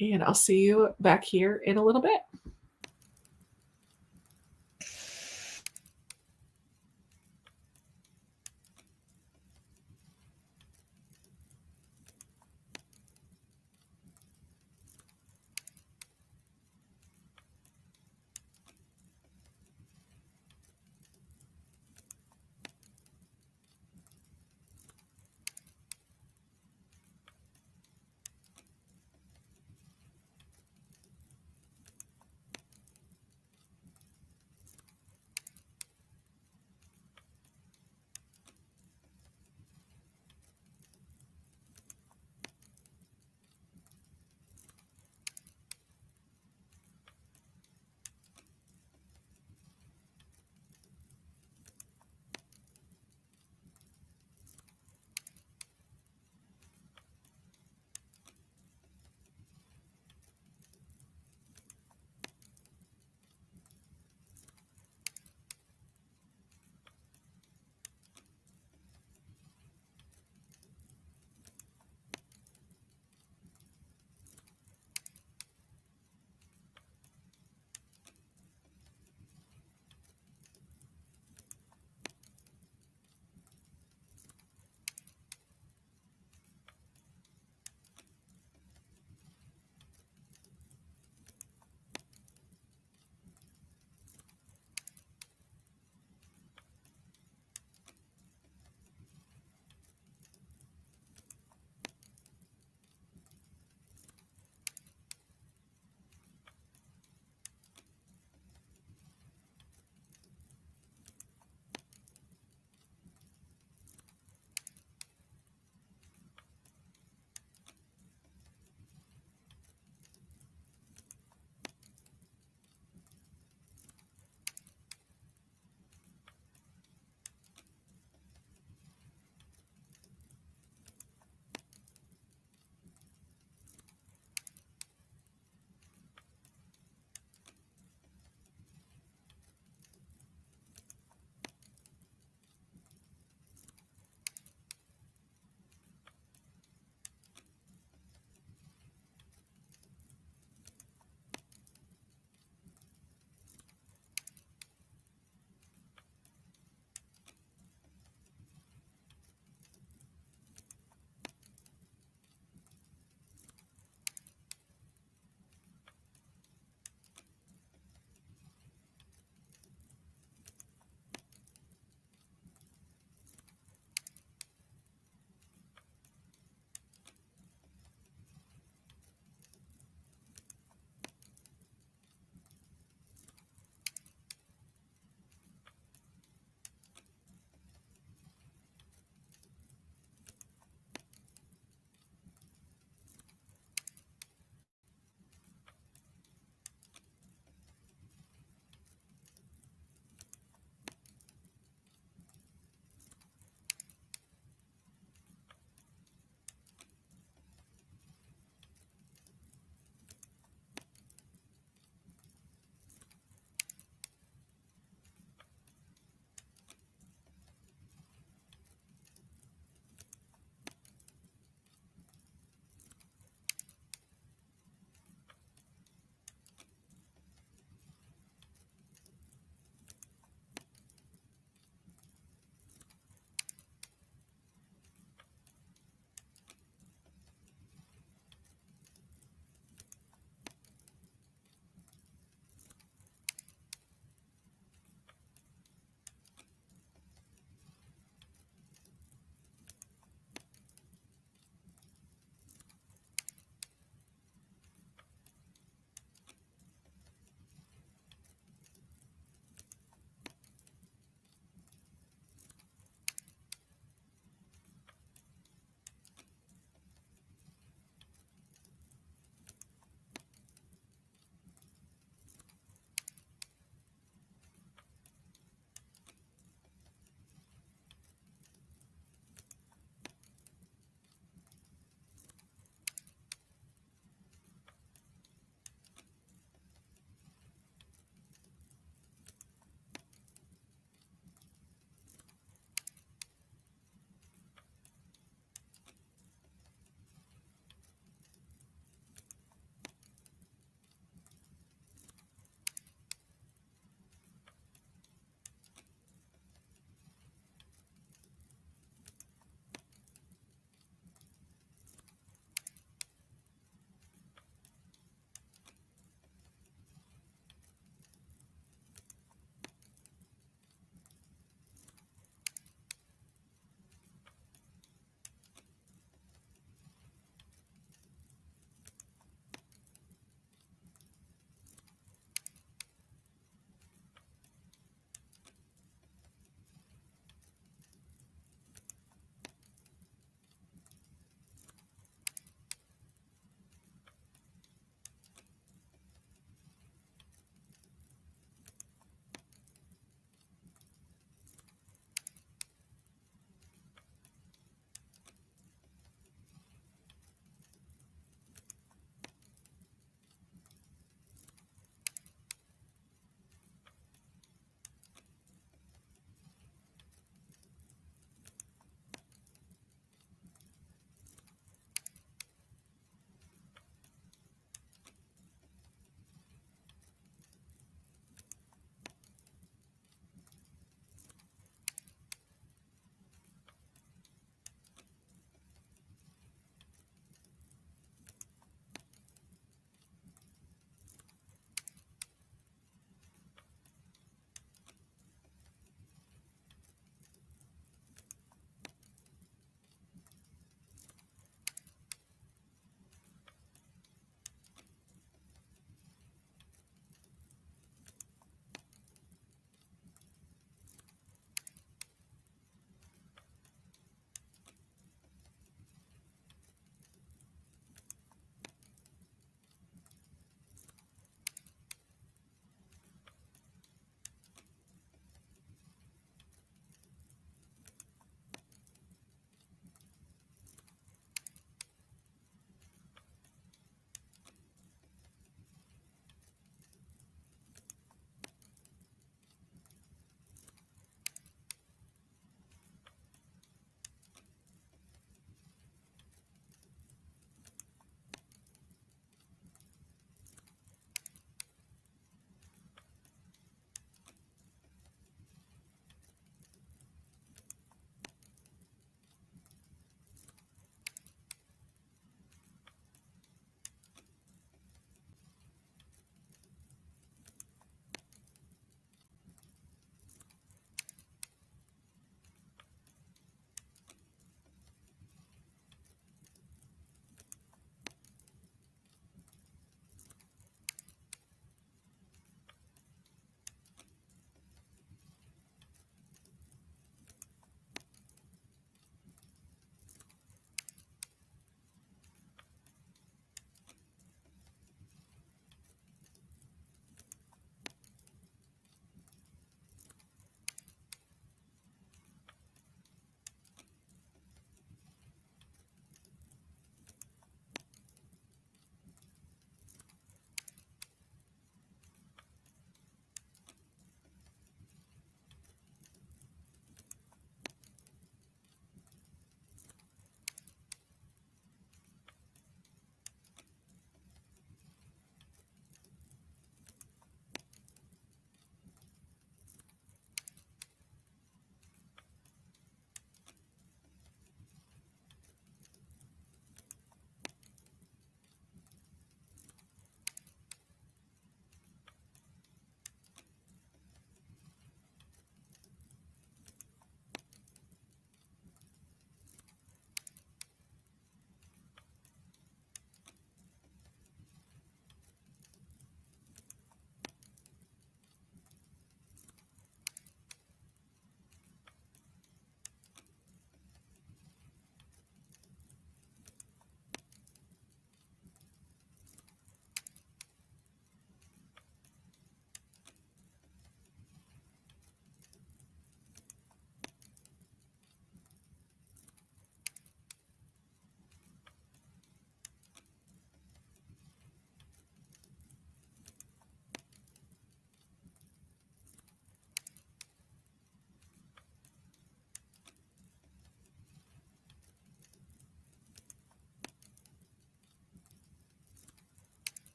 And I'll see you back here in a little bit.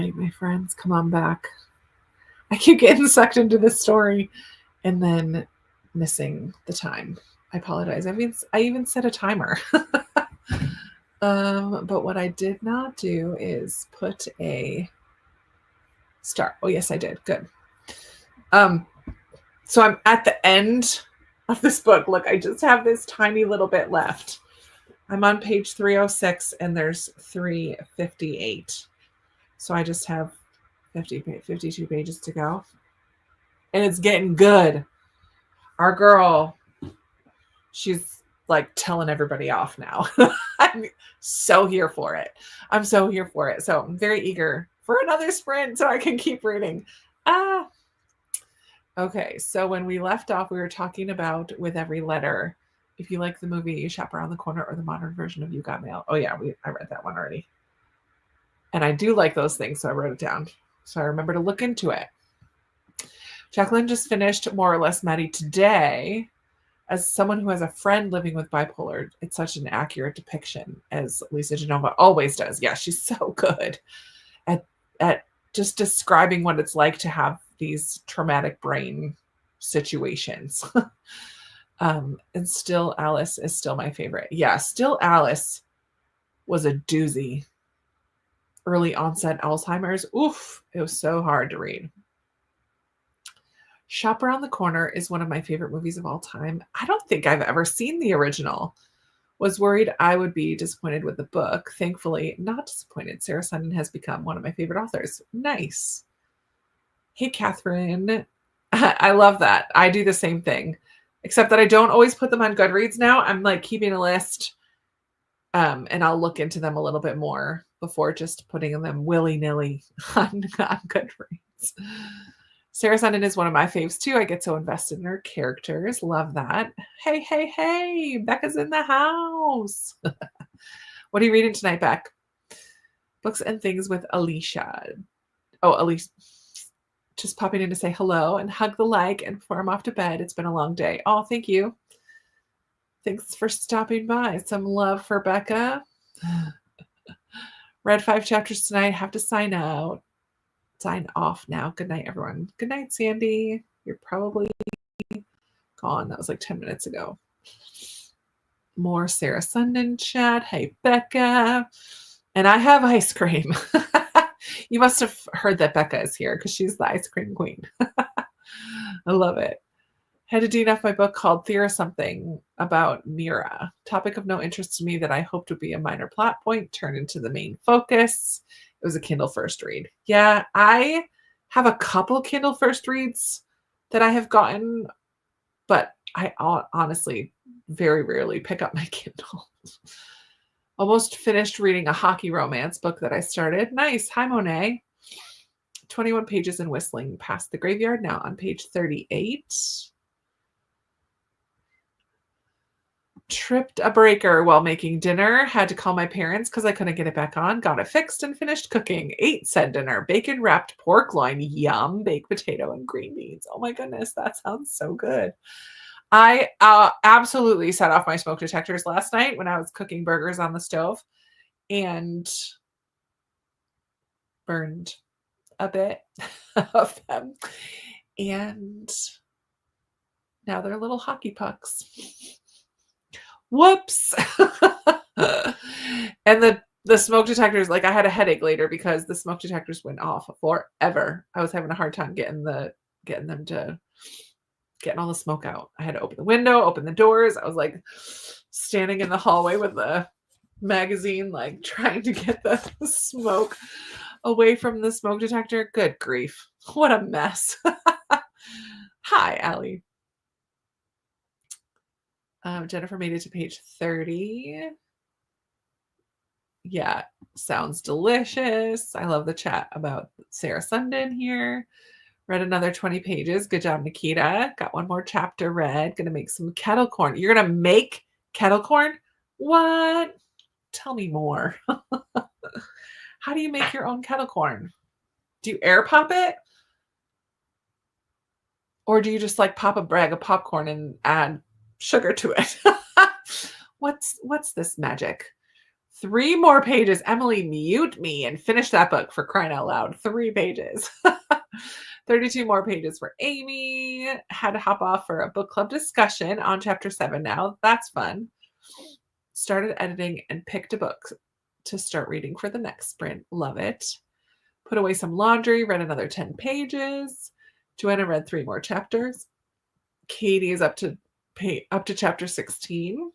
right, my friends, come on back. I keep getting sucked into this story and then missing the time. I apologize. I even set a timer. But what I did not do is put a start. Oh, yes, I did. Good. So I'm at the end of this book. Look, I just have this tiny little bit left. I'm on page 306 and there's 358. So I just have 52 pages to go. And it's getting good. Our girl, she's like telling everybody off now. I'm so here for it. So I'm very eager for another sprint so I can keep reading. Okay, so when we left off, we were talking about With Every Letter. If you like the movie Shop Around the Corner or the modern version of You Got Mail. Oh yeah, I read that one already. And I do like those things, so I wrote it down. So I remember to look into it. Jacqueline just finished More or Less Maddie today. As someone who has a friend living with bipolar, it's such an accurate depiction, as Lisa Genova always does. Yeah, she's so good at just describing what it's like to have these traumatic brain situations. And Still Alice is still my favorite. Yeah, Still Alice was a doozy. Early onset Alzheimer's. Oof, it was so hard to read. Shop Around the Corner is one of my favorite movies of all time. I don't think I've ever seen the original. Was worried I would be disappointed with the book. Thankfully, not disappointed. Sarah Sundin has become one of my favorite authors. Nice. Hey, Catherine. I love that. I do the same thing, except that I don't always put them on Goodreads now. I'm like keeping a list, and I'll look into them a little bit more before just putting them willy-nilly on Goodreads. Sarah Sundin is one of my faves too. I get so invested in her characters. Love that. Hey, Becca's in the house. What are you reading tonight, Beck? Books and Things with Alicia. Oh, Alicia. Just popping in to say hello and hug the like, and before I'm off to bed. It's been a long day. Oh, thank you. Thanks for stopping by. Some love for Becca. Read 5 chapters tonight. Have to sign out. Sign off now. Good night, everyone. Good night, Sandy. You're probably gone. That was like 10 minutes ago. More Sarah Sundin chat. Hey, Becca. And I have ice cream. You must have heard that Becca is here because she's the ice cream queen. I love it. Had to DNF my book called Theor Something about Mira. Topic of no interest to me that I hoped would be a minor plot point turned into the main focus. It was a Kindle first read. Yeah, I have a couple Kindle first reads that I have gotten, but I honestly very rarely pick up my Kindle. Almost finished reading a hockey romance book that I started. Nice. Hi, Monet. 21 pages and whistling past the graveyard. Now on page 38. Tripped a breaker while making dinner. Had to call my parents because I couldn't get it back on. Got it fixed and finished cooking. Ate said dinner. Bacon wrapped pork loin. Yum. Baked potato and green beans. Oh my goodness. That sounds so good. I absolutely set off my smoke detectors last night when I was cooking burgers on the stove and burned a bit of them. And now they're little hockey pucks. Whoops. And the smoke detectors, like I had a headache later because the smoke detectors went off forever. I was having a hard time getting all the smoke out. I had to open the window, open the doors. I was like standing in the hallway with the magazine, like trying to get the smoke away from the smoke detector. Good grief. What a mess. Hi, Allie. Jennifer made it to page 30. Yeah, sounds delicious. I love the chat about Sarah Sundin here. Read another 20 pages. Good job, Nikita. Got one more chapter read. Gonna make some kettle corn. You're gonna make kettle corn? What? Tell me more. How do you make your own kettle corn? Do you air pop it? Or do you just like pop a bag of popcorn and add sugar to it? What's this magic? 3 more pages. Emily, mute me and finish that book for crying out loud. 3 pages. 32 more pages for Amy. Had to hop off for a book club discussion on chapter 7 now. That's fun. Started editing and picked a book to start reading for the next sprint. Love it. Put away some laundry, read another 10 pages. Joanna read 3 more chapters. Katie is up to chapter 16.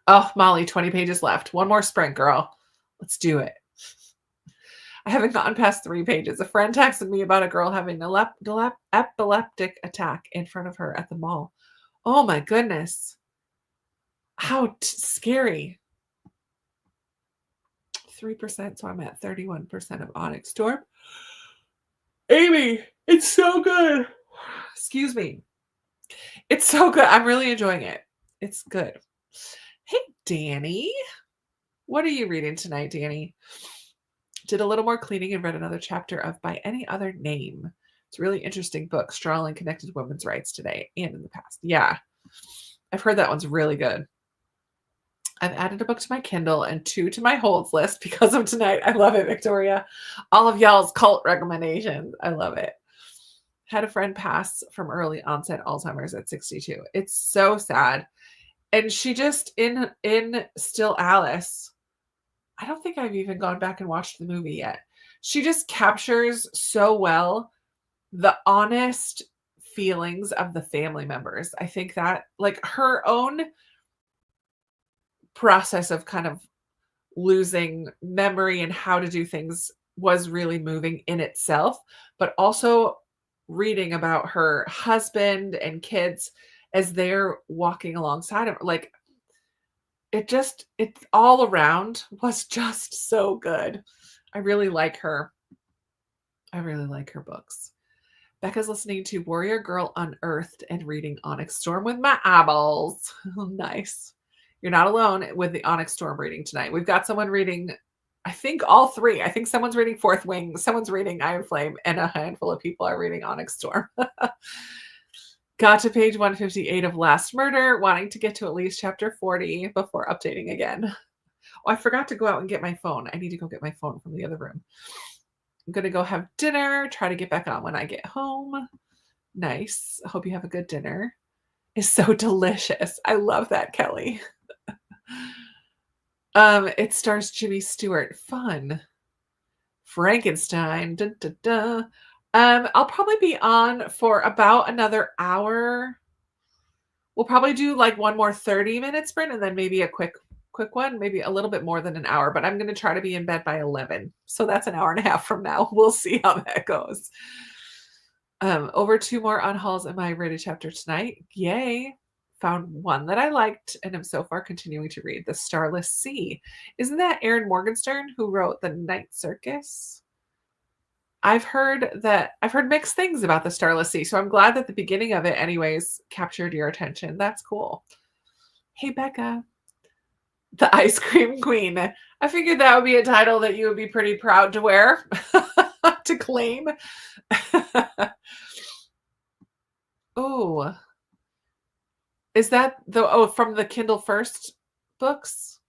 Oh, Molly, 20 pages left. One more sprint, girl. Let's do it. I haven't gotten past 3 pages. A friend texted me about a girl having an epileptic attack in front of her at the mall. Oh my goodness. How scary. 3%, so I'm at 31% of Onyx Storm. Amy, it's so good. Excuse me. It's so good. I'm really enjoying it. It's good. Hey, Danny. What are you reading tonight, Danny? Did a little more cleaning and read another chapter of By Any Other Name. It's a really interesting book, strongly connected to women's rights today and in the past. Yeah, I've heard that one's really good. I've added a book to my Kindle and 2 to my holds list because of tonight. I love it, Victoria. All of y'all's cult recommendations. I love it. Had a friend pass from early onset Alzheimer's at 62. It's so sad. And she just, in Still Alice, I don't think I've even gone back and watched the movie yet. She just captures so well the honest feelings of the family members. I think that, like, her own process of kind of losing memory and how to do things was really moving in itself, but also reading about her husband and kids as they're walking alongside of her. Like, it all around was just so good. I really like her. I really like her books. Becca's listening to Warrior Girl Unearthed and reading Onyx Storm with my eyeballs. Nice. You're not alone with the Onyx Storm reading tonight. We've got someone reading, I think, all 3. I think someone's reading Fourth Wing, someone's reading Iron Flame, and a handful of people are reading Onyx Storm. Got to page 158 of Last Murder, wanting to get to at least chapter 40 before updating again. Oh, I forgot to go out and get my phone. I need to go get my phone from the other room. I'm going to go have dinner, try to get back on when I get home. Nice. I hope you have a good dinner. It's so delicious. I love that, Kelly. It stars Jimmy Stewart. Fun. Frankenstein. Dun, dun, dun. I'll probably be on for about another hour. We'll probably do like one more 30-minute sprint and then maybe a quick one, maybe a little bit more than an hour, but I'm going to try to be in bed by 11. So that's an hour and a half from now. We'll see how that goes. Over 2 more unhauls in my rated chapter tonight. Yay. Found one that I liked and am so far continuing to read, The Starless Sea. Isn't that Erin Morgenstern who wrote The Night Circus? I've heard mixed things about The Starless Sea, so I'm glad that the beginning of it anyways captured your attention. That's cool. Hey, Becca. The Ice Cream Queen. I figured that would be a title that you would be pretty proud to wear, to claim. Oh. Is that from the Kindle First books?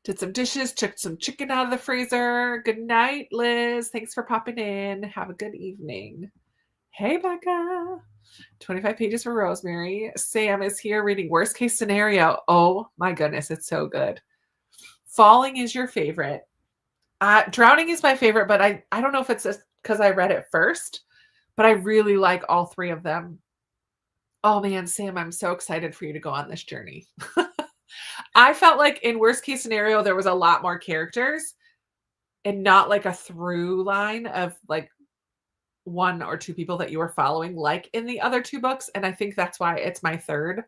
Did some dishes, took some chicken out of the freezer. Good night, Liz. Thanks for popping in. Have a good evening. Hey, Becca. 25 pages for Rosemary. Sam is here reading Worst Case Scenario. Oh my goodness, it's so good. Falling is your favorite. Drowning is my favorite, but I don't know if it's because I read it first, but I really like all 3 of them. Oh man, Sam, I'm so excited for you to go on this journey. I felt like in Worst Case Scenario, there was a lot more characters and not like a through line of like 1 or 2 people that you were following, like in the other 2 books. And I think that's why it's my third.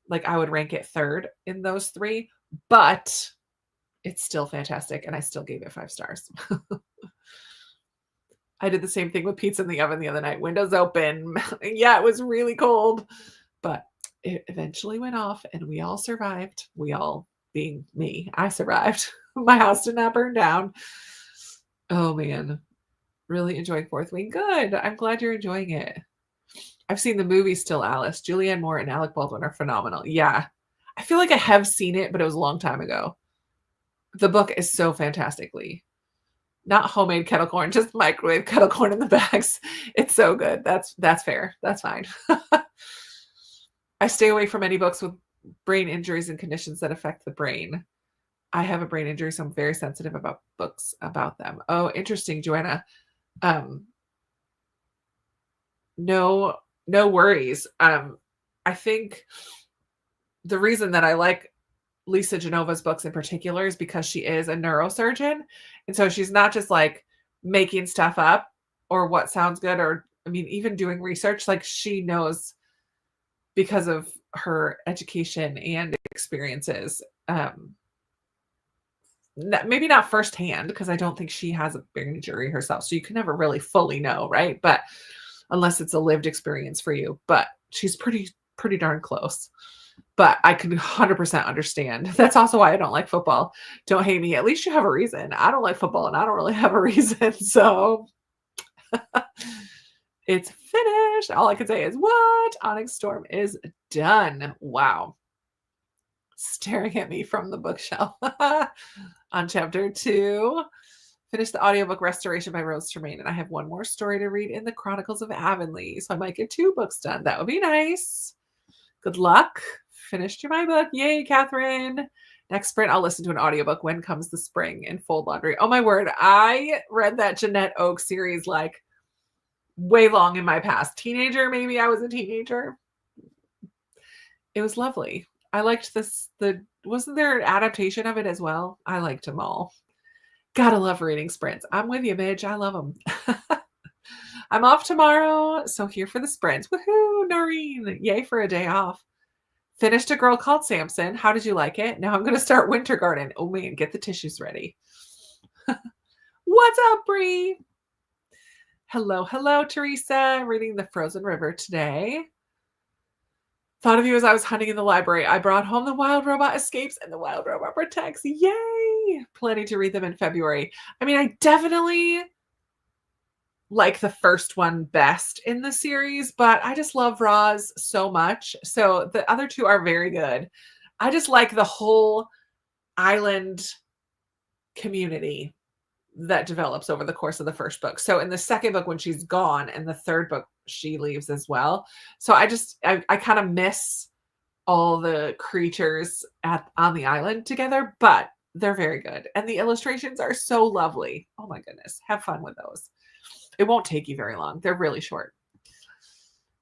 Like I would rank it third in those 3, but it's still fantastic. And I still gave it 5 stars. I did the same thing with Pizza in the Oven the other night. Windows open. Yeah, it was really cold, but it eventually went off and we all survived. We all, being me, I survived. My house did not burn down. Oh man. Really enjoying Fourth Wing. Good. I'm glad you're enjoying it. I've seen the movie Still Alice. Julianne Moore and Alec Baldwin are phenomenal. Yeah. I feel like I have seen it, but it was a long time ago. The book is so fantastically not homemade kettle corn, just microwave kettle corn in the bags. It's so good. That's fair. That's fine. I stay away from any books with brain injuries and conditions that affect the brain. I have a brain injury, so I'm very sensitive about books about them. Oh, interesting, Joanna. Um, no, no worries. I think the reason that I like Lisa Genova's books in particular is because she is a neurosurgeon. And so she's not just like making stuff up or what sounds good, or I mean, even doing research, like she knows because of her education and experiences. Maybe not firsthand, because I don't think she has a brain injury herself. So you can never really fully know, right? But unless it's a lived experience for you, but she's pretty darn close. But I can 100% understand. That's also why I don't like football. Don't hate me. At least you have a reason. I don't like football and I don't really have a reason. So it's finished. All I can say is, what? Onyx Storm is done. Wow. Staring at me from the bookshelf on chapter 2. Finished the audiobook Restoration by Rose Tremaine, and I have one more story to read in the Chronicles of Avonlea. So I might get 2 books done. That would be nice. Good luck. Finished my book. Yay, Catherine. Next sprint, I'll listen to an audiobook, When Comes the Spring, and fold laundry. Oh my word. I read that Jeanette Oak series like way long in my past. Teenager, maybe I was a teenager. It was lovely. I liked this. Wasn't there an adaptation of it as well? I liked them all. Gotta love reading sprints. I'm with you, Midge. I love them. I'm off tomorrow, so here for the sprints. Woohoo, Noreen. Yay for a day off. Finished A Girl Called Samson. How did you like it? Now I'm going to start Winter Garden. Oh man, get the tissues ready. What's up, Bree? Hello, hello, Teresa. Reading The Frozen River today. Thought of you as I was hunting in the library. I brought home The Wild Robot Escapes and The Wild Robot Protects. Yay! Planning to read them in February. I mean, I definitely like the first one best in the series, but I just love Roz so much. So the other 2 are very good. I just like the whole island community that develops over the course of the first book. So in the second book, when she's gone, and the third book, she leaves as well. So I kind of miss all the creatures on the island together, but they're very good. And the illustrations are so lovely. Oh my goodness. Have fun with those. It won't take you very long. They're really short.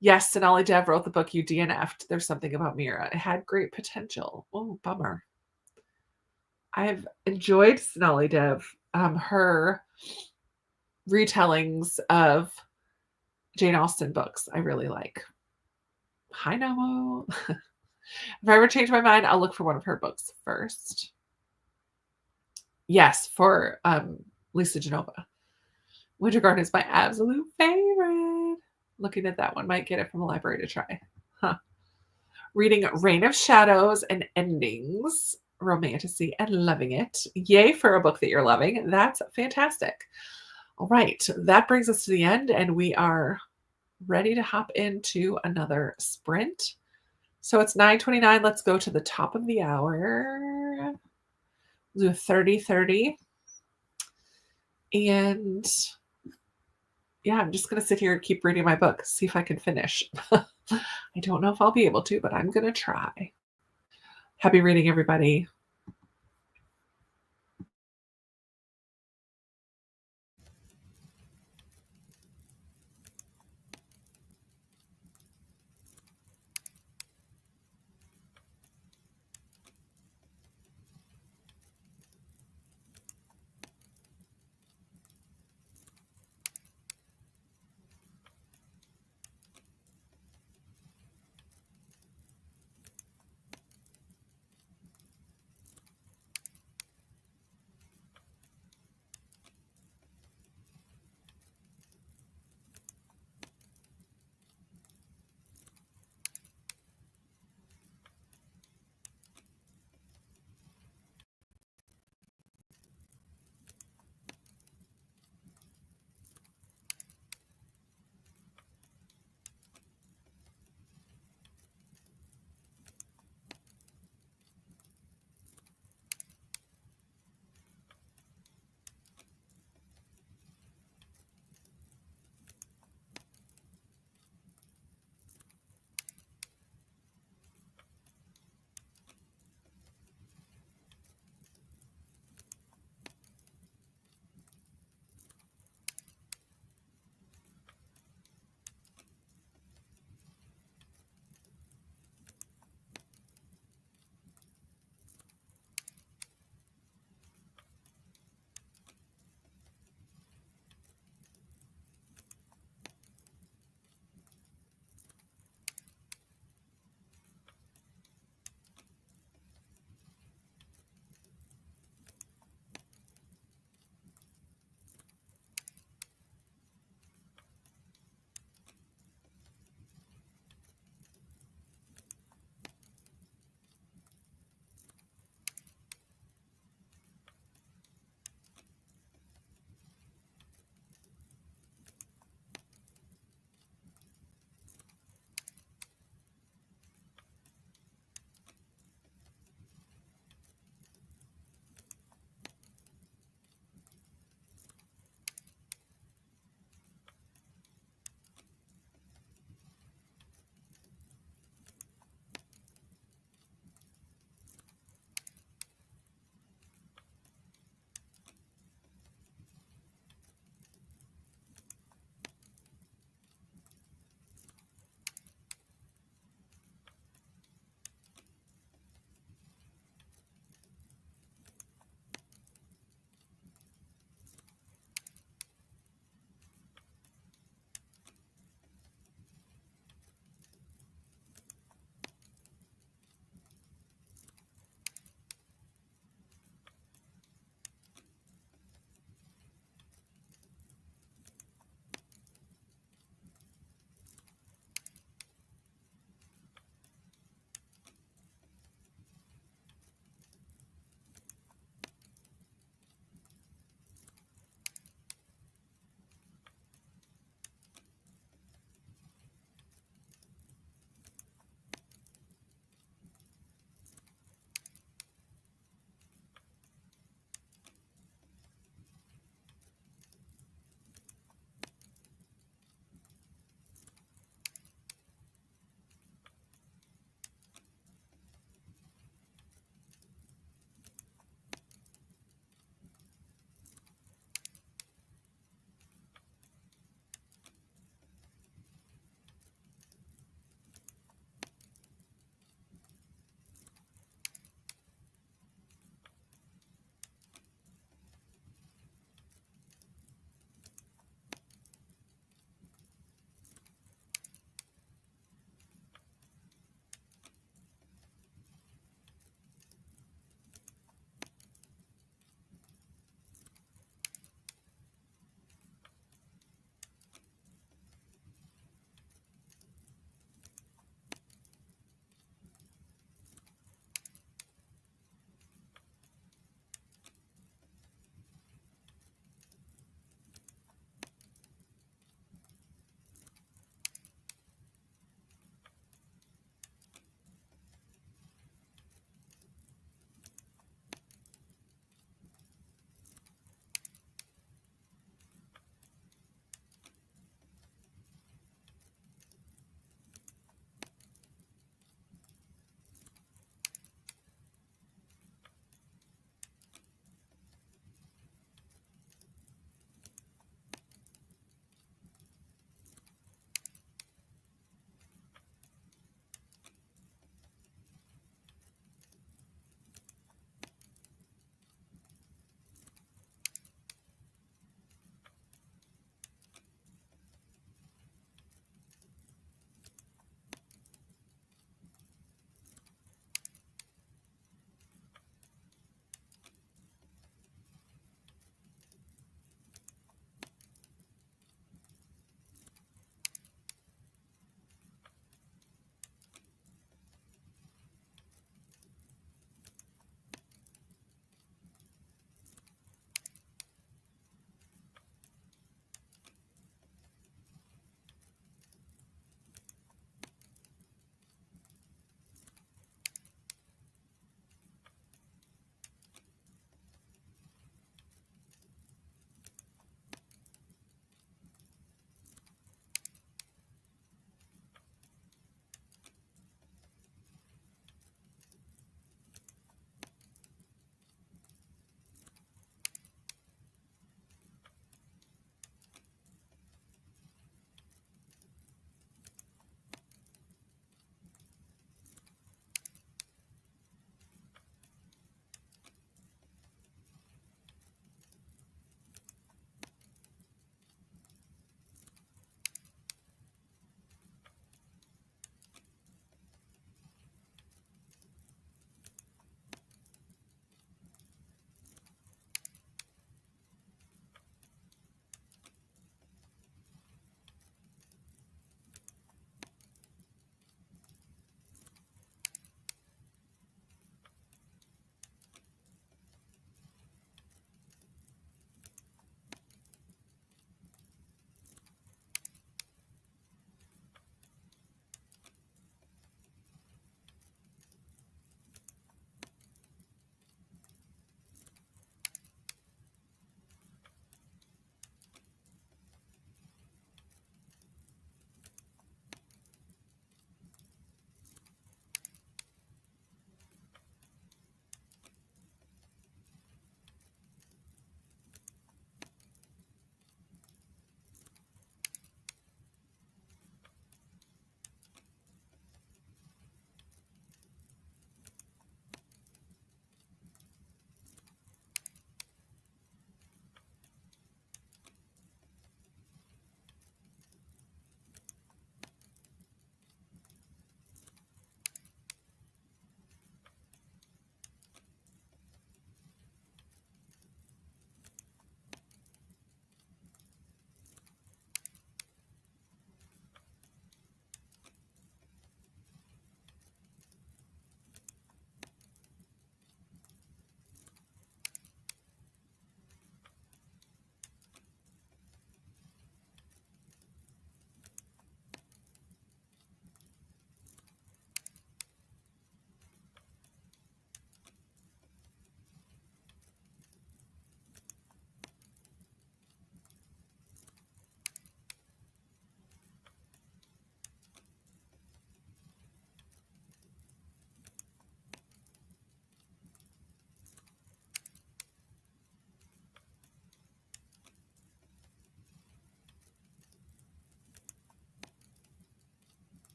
Yes, Sonali Dev wrote the book you DNF'd. There's something about Mira. It had great potential. Oh, bummer. I've enjoyed Sonali Dev. Her retellings of Jane Austen books, I really like. Hi, Nomo. If I ever change my mind, I'll look for one of her books first. Yes, for Lisa Genova. Winter Garden is my absolute favorite. Looking at that one, might get it from the library to try. Huh. Reading Reign of Shadows and Endings, Romantasy, and loving it. Yay for a book that you're loving. That's fantastic. All right, that brings us to the end, and we are ready to hop into another sprint. So it's 9:29. Let's go to the top of the hour. We'll do a 30-30. And yeah, I'm just going to sit here and keep reading my book, see if I can finish. I don't know if I'll be able to, but I'm going to try. Happy reading, everybody.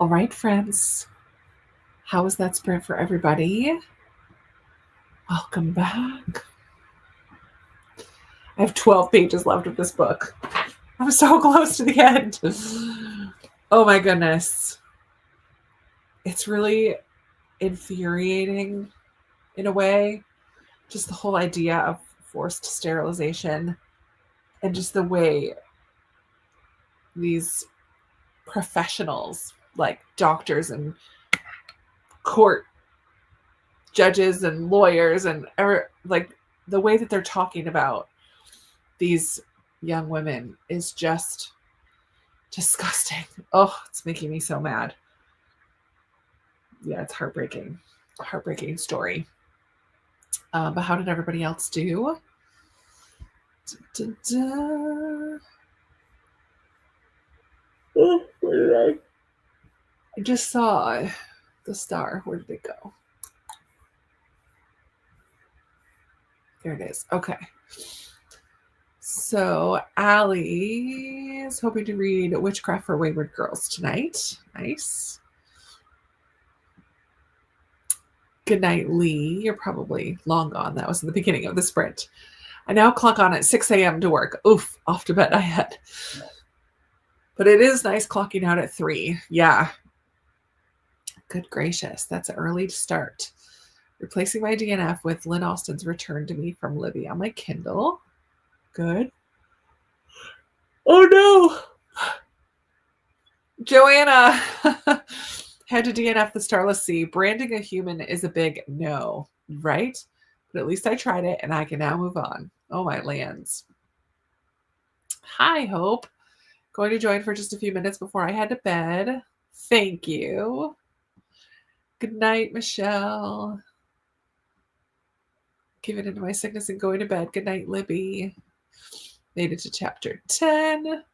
All right, friends. How was that sprint for everybody? Welcome back. I have 12 pages left of this book. I'm so close to the end. Oh my goodness. It's really infuriating in a way. Just the whole idea of forced sterilization and just the way these professionals, like doctors and court judges and lawyers and like the way that they're talking about these young women is just disgusting. Oh, it's making me so mad. Yeah, it's heartbreaking. Heartbreaking story. But how did everybody else do? Oh, where did I just saw the star. Where did it go? There it is. Okay. So Allie is hoping to read Witchcraft for Wayward Girls tonight. Nice. Good night, Lee. You're probably long gone. That was in the beginning of the sprint. I now clock on at 6 a.m. to work. Oof, off to bed I had. But it is nice clocking out at 3. Yeah. Good gracious. That's early to start. Replacing my DNF with Lynn Austin's Return to Me from Libby on my Kindle. Good. Oh no. Joanna had to DNF the Starless Sea. Branding a human is a big no, right? But at least I tried it and I can now move on. Oh, my lands. Hi, Hope. Going to join for just a few minutes before I head to bed. Thank you. Good night, Michelle. Giving into my sickness and going to bed. Good night, Libby. Made it to chapter 10.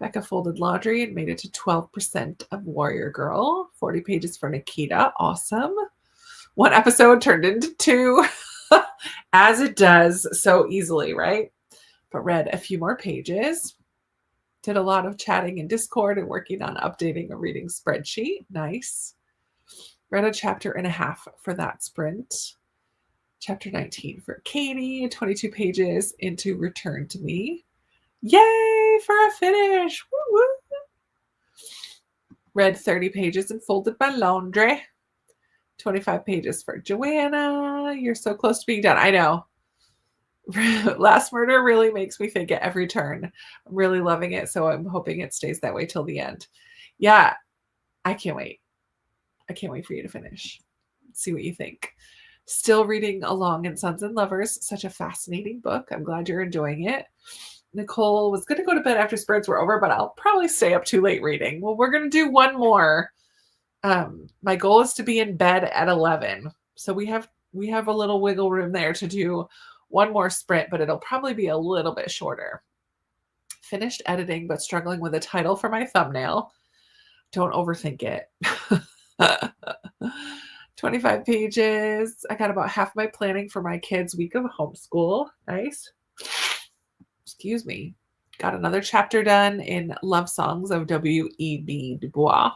Becca folded laundry and made it to 12% of Warrior Girl. 40 pages for Nikita. Awesome. 1 episode turned into 2. As it does so easily, right? But read a few more pages. Did a lot of chatting in Discord and working on updating a reading spreadsheet. Nice. Read a chapter and a half for that sprint. Chapter 19 for Katie. 22 pages into Return to Me. Yay for a finish. Woo woo. Read 30 pages and folded my laundry. 25 pages for Joanna. You're so close to being done. I know. Last Murder really makes me think at every turn. I'm really loving it, so I'm hoping it stays that way till the end. Yeah, I can't wait. I can't wait for you to finish. See what you think. Still reading along in Sons and Lovers. Such a fascinating book. I'm glad you're enjoying it. Nicole was going to go to bed after spreads were over, but I'll probably stay up too late reading. Well, we're going to do one more. My goal is to be in bed at 11. So we have a little wiggle room there to do one more sprint, but it'll probably be a little bit shorter. Finished editing, but struggling with a title for my thumbnail. Don't overthink it. 25 pages. I got about half my planning for my kids' week of homeschool. Nice. Excuse me. Got another chapter done in Love Songs of W.E.B. Du Bois.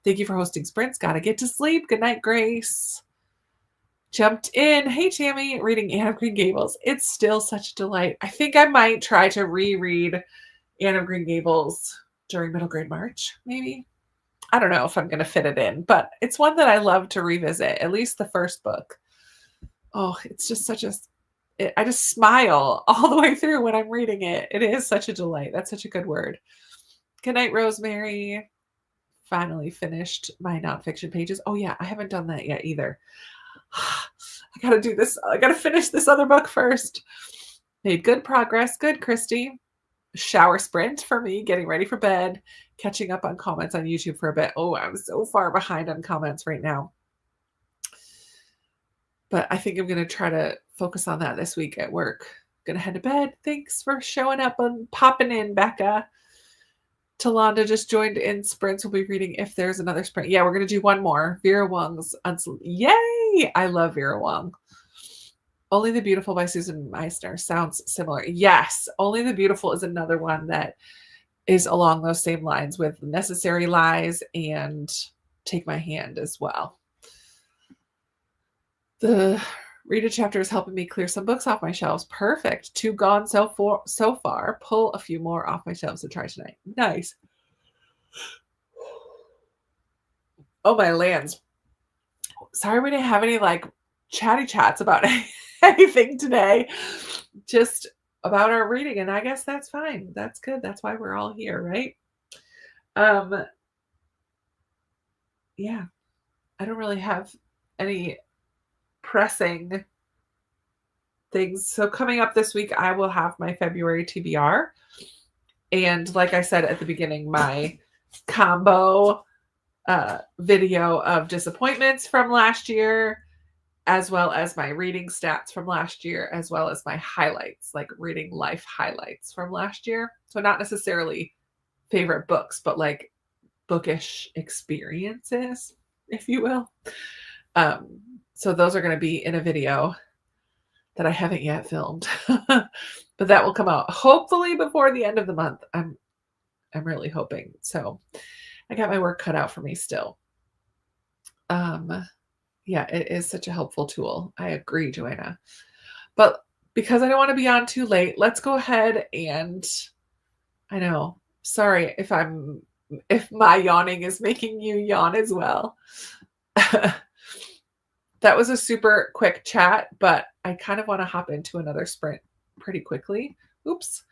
Thank you for hosting sprints. Gotta get to sleep. Good night, Grace. Jumped in. Hey, Tammy. Reading Anne of Green Gables. It's still such a delight. I think I might try to reread Anne of Green Gables during middle grade March, maybe. I don't know if I'm going to fit it in, but it's one that I love to revisit, at least the first book. Oh, it's just I just smile all the way through when I'm reading it. It is such a delight. That's such a good word. Good night, Rosemary. Finally finished my nonfiction pages. Oh yeah, I haven't done that yet either. I got to do this. I got to finish this other book first. Made good progress. Good, Christy. Shower sprint for me, getting ready for bed, catching up on comments on YouTube for a bit. Oh, I'm so far behind on comments right now. But I think I'm going to try to focus on that this week at work. Going to head to bed. Thanks for showing up and popping in, Becca. Talonda just joined in sprints. We'll be reading If There's Another Sprint. Yeah, we're going to do one more. Vera Wong's Yay! I love Vera Wong. Only the Beautiful by Susan Meissner sounds similar. Yes, Only the Beautiful is another one that is along those same lines with Necessary Lies and Take My Hand as well. The read a chapter is helping me clear some books off my shelves. Perfect. 2 gone so far. Pull a few more off my shelves to try tonight. Nice. Oh, my lands. Sorry we didn't have any, like, chatty chats about anything today. Just about our reading, and I guess that's fine. That's good. That's why we're all here, right? Yeah. I don't really have any pressing things. So coming up this week, I will have my February TBR. And like I said at the beginning, my combo video of disappointments from last year, as well as my reading stats from last year, as well as my highlights, like reading life highlights from last year. So not necessarily favorite books, but like bookish experiences, if you will. So those are going to be in a video that I haven't yet filmed, but that will come out hopefully before the end of the month. I'm really hoping. So I got my work cut out for me still. Yeah, it is such a helpful tool. I agree, Joanna. But because I don't want to be on too late, let's go ahead and I know. Sorry if my yawning is making you yawn as well. That was a super quick chat, but I kind of want to hop into another sprint pretty quickly. Oops.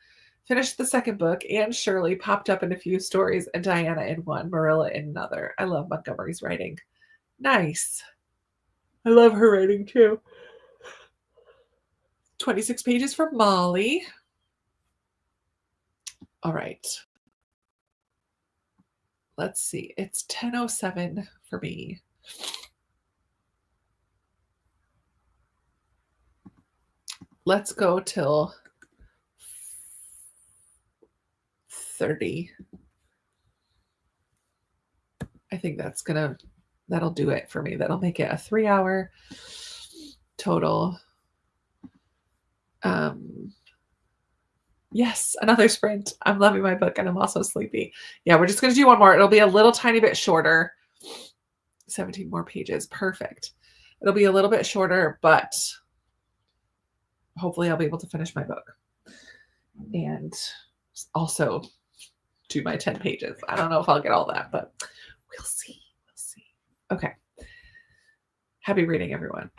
Finished the second book, and Shirley popped up in a few stories, and Diana in one, Marilla in another. I love Montgomery's writing. Nice. I love her writing too. 26 pages for Molly. All right. Let's see. It's 10:07 for me. Let's go till 30. I think that'll do it for me. That'll make it a 3-hour total. Yes, another sprint. I'm loving my book and I'm also sleepy. Yeah, we're just going to do one more. It'll be a little tiny bit shorter. 17 more pages. Perfect. It'll be a little bit shorter, but hopefully I'll be able to finish my book. And also do my 10 pages. I don't know if I'll get all that, but we'll see. We'll see. Okay. Happy reading, everyone.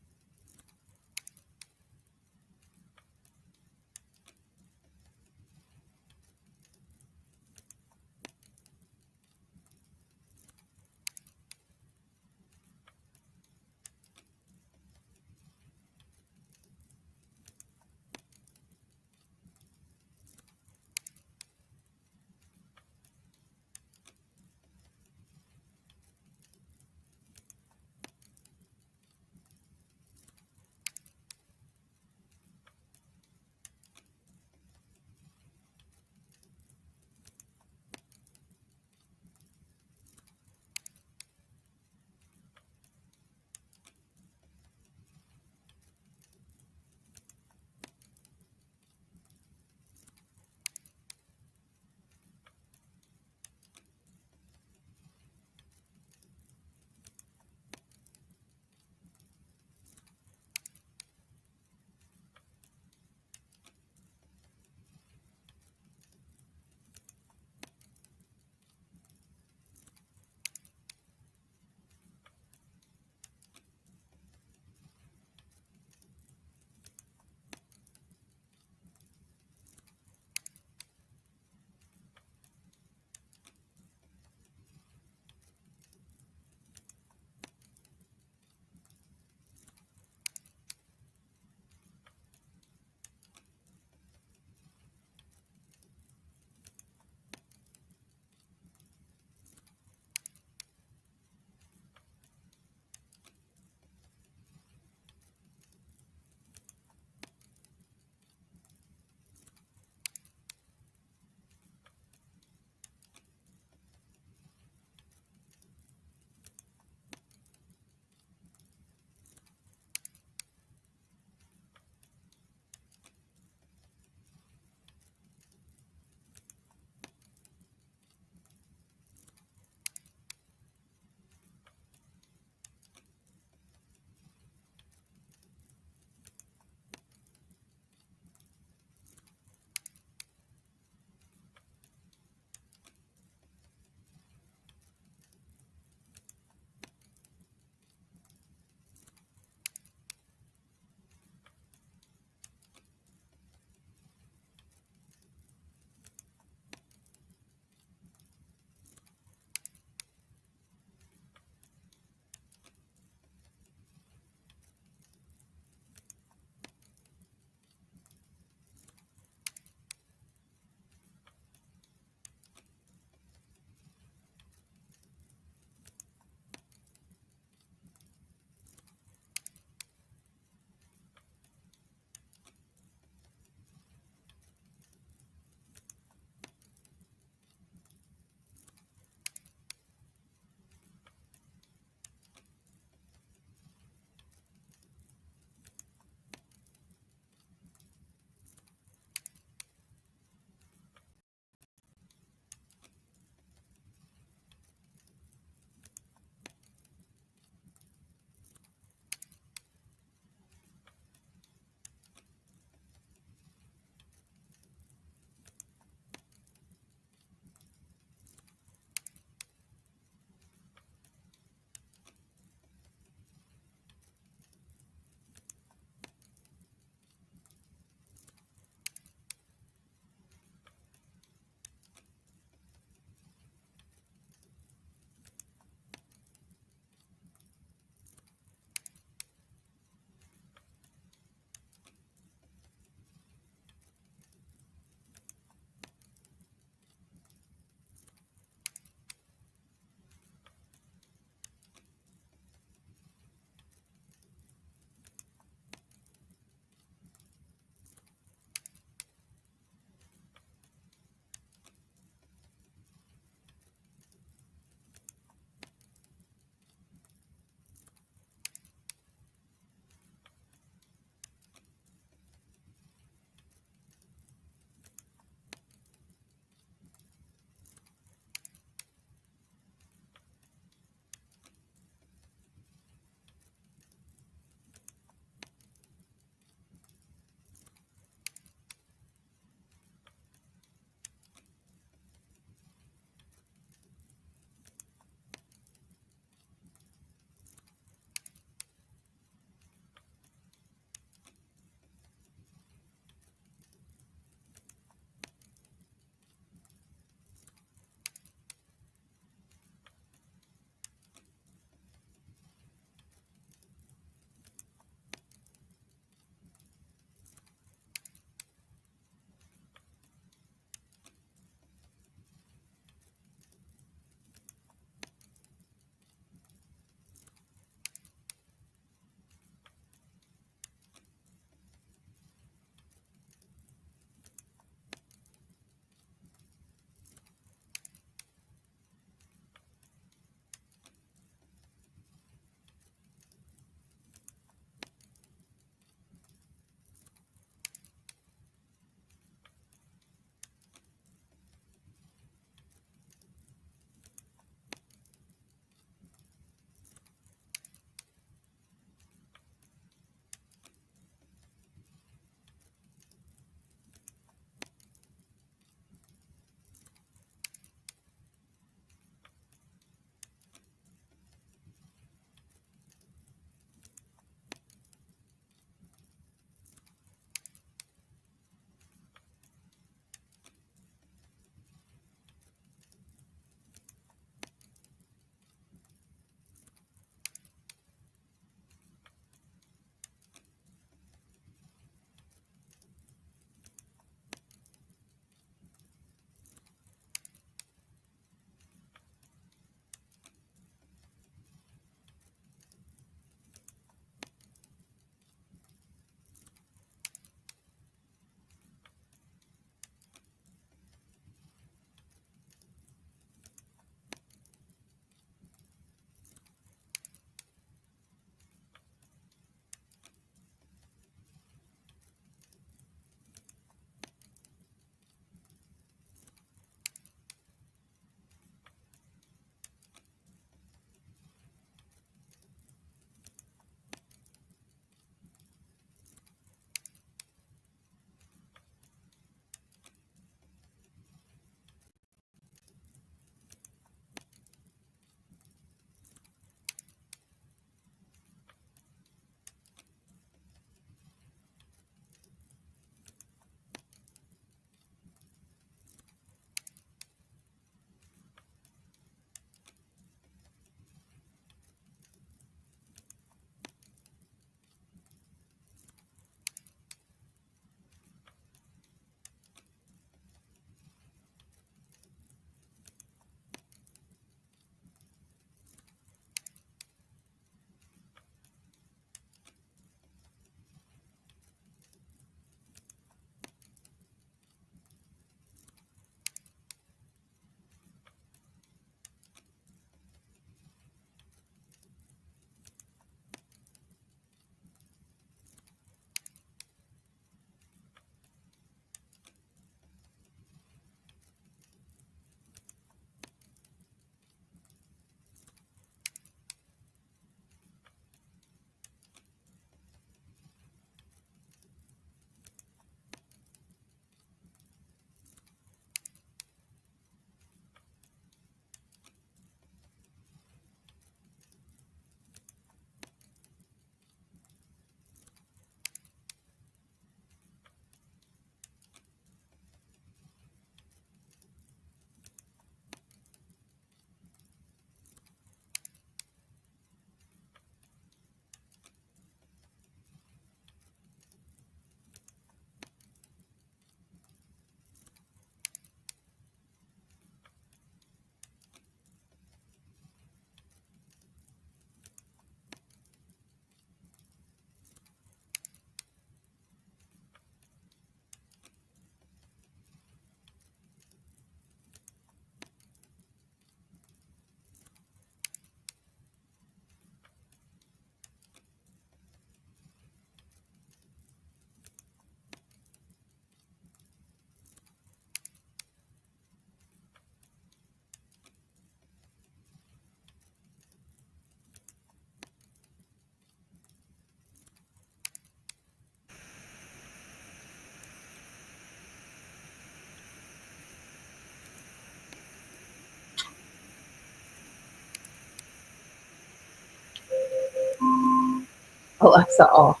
Alexa off.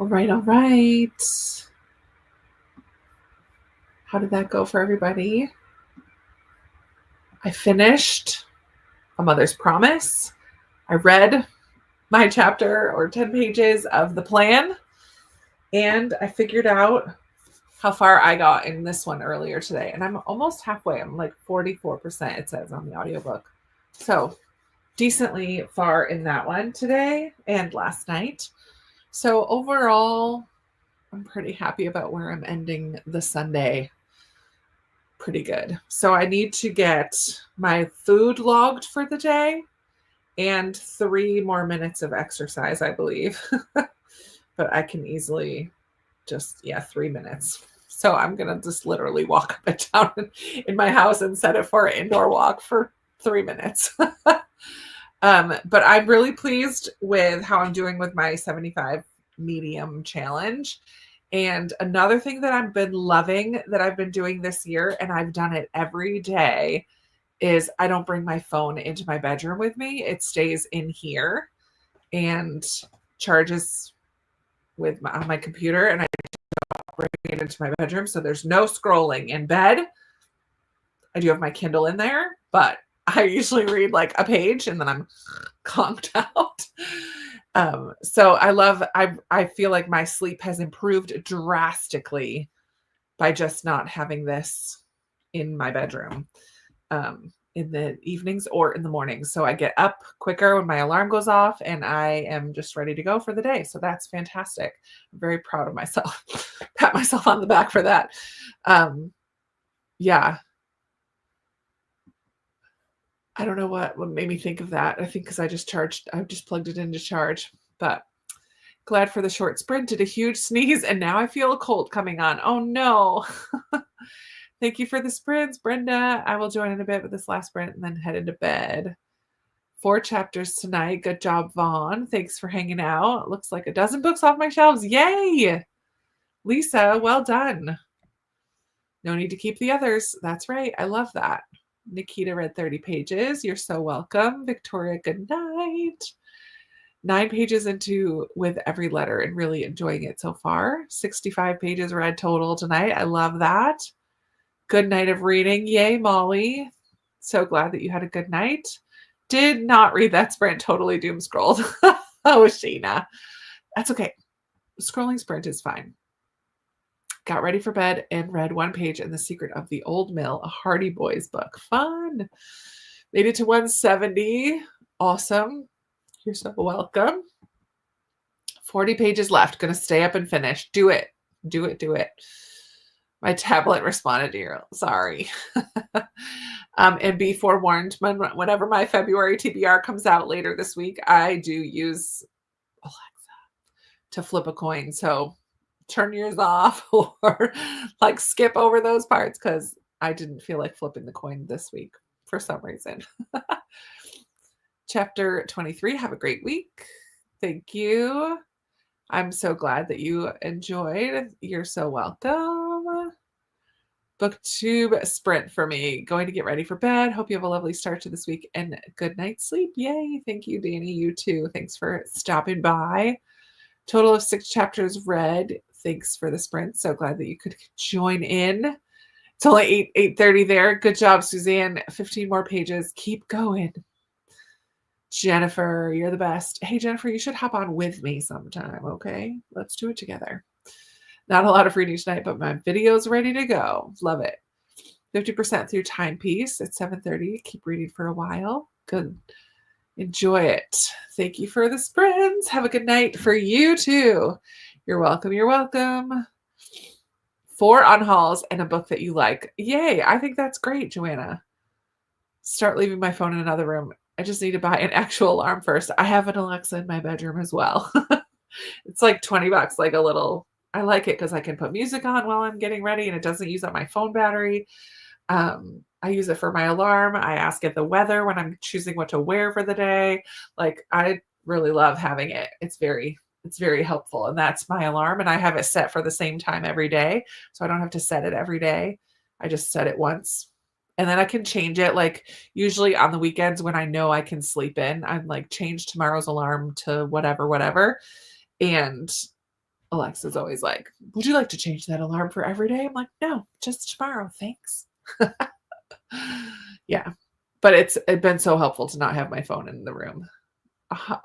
All right, all right. How did that go for everybody? I finished A Mother's Promise. I read my chapter or 10 pages of the plan, and I figured out how far I got in this one earlier today. And I'm almost halfway. I'm like 44%, it says on the audiobook. So decently far in that one today and last night. So overall, I'm pretty happy about where I'm ending the Sunday. Pretty good. So I need to get my food logged for the day and 3 more minutes of exercise, I believe. But I can easily just, 3 minutes. So I'm going to just literally walk up and down in my house and set it for an indoor walk for 3 minutes. But I'm really pleased with how I'm doing with my 75 medium challenge. And another thing that I've been loving that I've been doing this year, and I've done it every day, is I don't bring my phone into my bedroom with me. It stays in here and charges on my computer, and I bring it into my bedroom. So there's no scrolling in bed. I do have my Kindle in there, but I usually read like a page and then I'm conked out. So I feel like my sleep has improved drastically by just not having this in my bedroom in the evenings or in the mornings. So I get up quicker when my alarm goes off and I am just ready to go for the day. So that's fantastic. I'm very proud of myself. Pat myself on the back for that. Yeah. I don't know what made me think of that. I think because I just plugged it in to charge. But glad for the short sprint. Did a huge sneeze and now I feel a cold coming on. Oh no. Thank you for the sprints, Brenda. I will join in a bit with this last sprint and then head into bed. 4 chapters tonight. Good job, Vaughn. Thanks for hanging out. Looks like a dozen books off my shelves. Yay! Lisa, well done. No need to keep the others. That's right. I love that. Nikita read 30 pages. You're so welcome. Victoria, good night. 9 pages into with every letter and really enjoying it so far. 65 pages read total tonight. I love that. Good night of reading. Yay, Molly. So glad that you had a good night. Did not read that sprint. Totally doom scrolled. Oh, Sheena. That's okay. Scrolling sprint is fine. Got ready for bed and read 1 page in The Secret of the Old Mill, a Hardy Boys book. Fun. Made it to 170. Awesome. You're so welcome. 40 pages left. Gonna stay up and finish. Do it. Do it. Do it. My tablet responded to you. Sorry. And be forewarned, whenever my February TBR comes out later this week, I do use Alexa to flip a coin. So turn yours off or like skip over those parts because I didn't feel like flipping the coin this week for some reason. Chapter 23. Have a great week. Thank you. I'm so glad that you enjoyed. You're so welcome. Booktube sprint for me. Going to get ready for bed. Hope you have a lovely start to this week and good night's sleep. Yay. Thank you, Danny. You too. Thanks for stopping by. Total of 6 chapters read. Thanks for the sprint. So glad that you could join in. It's only 8:30 there. Good job, Suzanne. 15 more pages. Keep going. Jennifer, you're the best. Hey, Jennifer, you should hop on with me sometime, okay? Let's do it together. Not a lot of reading tonight, but my video's ready to go. Love it. 50% through Timepiece at 7:30. Keep reading for a while. Good. Enjoy it. Thank you for the sprints. Have a good night for you too. You're welcome. You're welcome. 4 on hauls and a book that you like. Yay. I think that's great, Joanna. Start leaving my phone in another room. I just need to buy an actual alarm first. I have an Alexa in my bedroom as well. It's like $20, like a little. I like it because I can put music on while I'm getting ready and it doesn't use up my phone battery. I use it for my alarm. I ask it the weather when I'm choosing what to wear for the day. Like I really love having it. It's very helpful. And that's my alarm. And I have it set for the same time every day. So I don't have to set it every day. I just set it once, and then I can change it, like, usually on the weekends when I know I can sleep in, I'm like, "Change tomorrow's alarm to whatever, whatever," and Alexa's always like, "Would you like to change that alarm for every day?" I'm like, "No, just tomorrow, thanks." Yeah, but it's been so helpful to not have my phone in the room.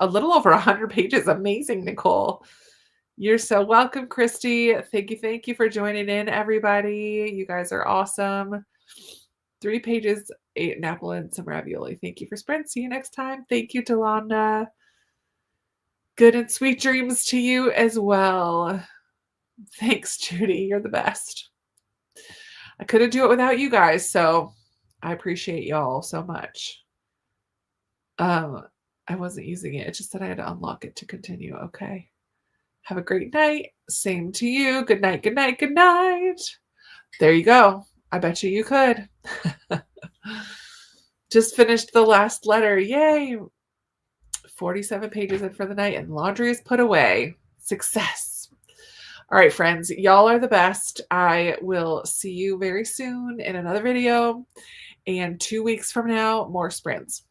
A little over 100 pages, amazing, Nicole. You're so welcome, Christy. Thank you for joining in, everybody. You guys are awesome. 3 pages, ate an apple and some ravioli. Thank you for Sprint. See you next time. Thank you, Delonda. Good and sweet dreams to you as well. Thanks, Judy. You're the best. I couldn't do it without you guys, so I appreciate y'all so much. I wasn't using it. It just said I had to unlock it to continue. Okay. Have a great night. Same to you. Good night, good night, good night. There you go. I bet you could. Just finished the last letter. Yay. 47 pages in for the night, and laundry is put away. Success. All right, friends, y'all are the best. I will see you very soon in another video. And 2 weeks from now, more sprints.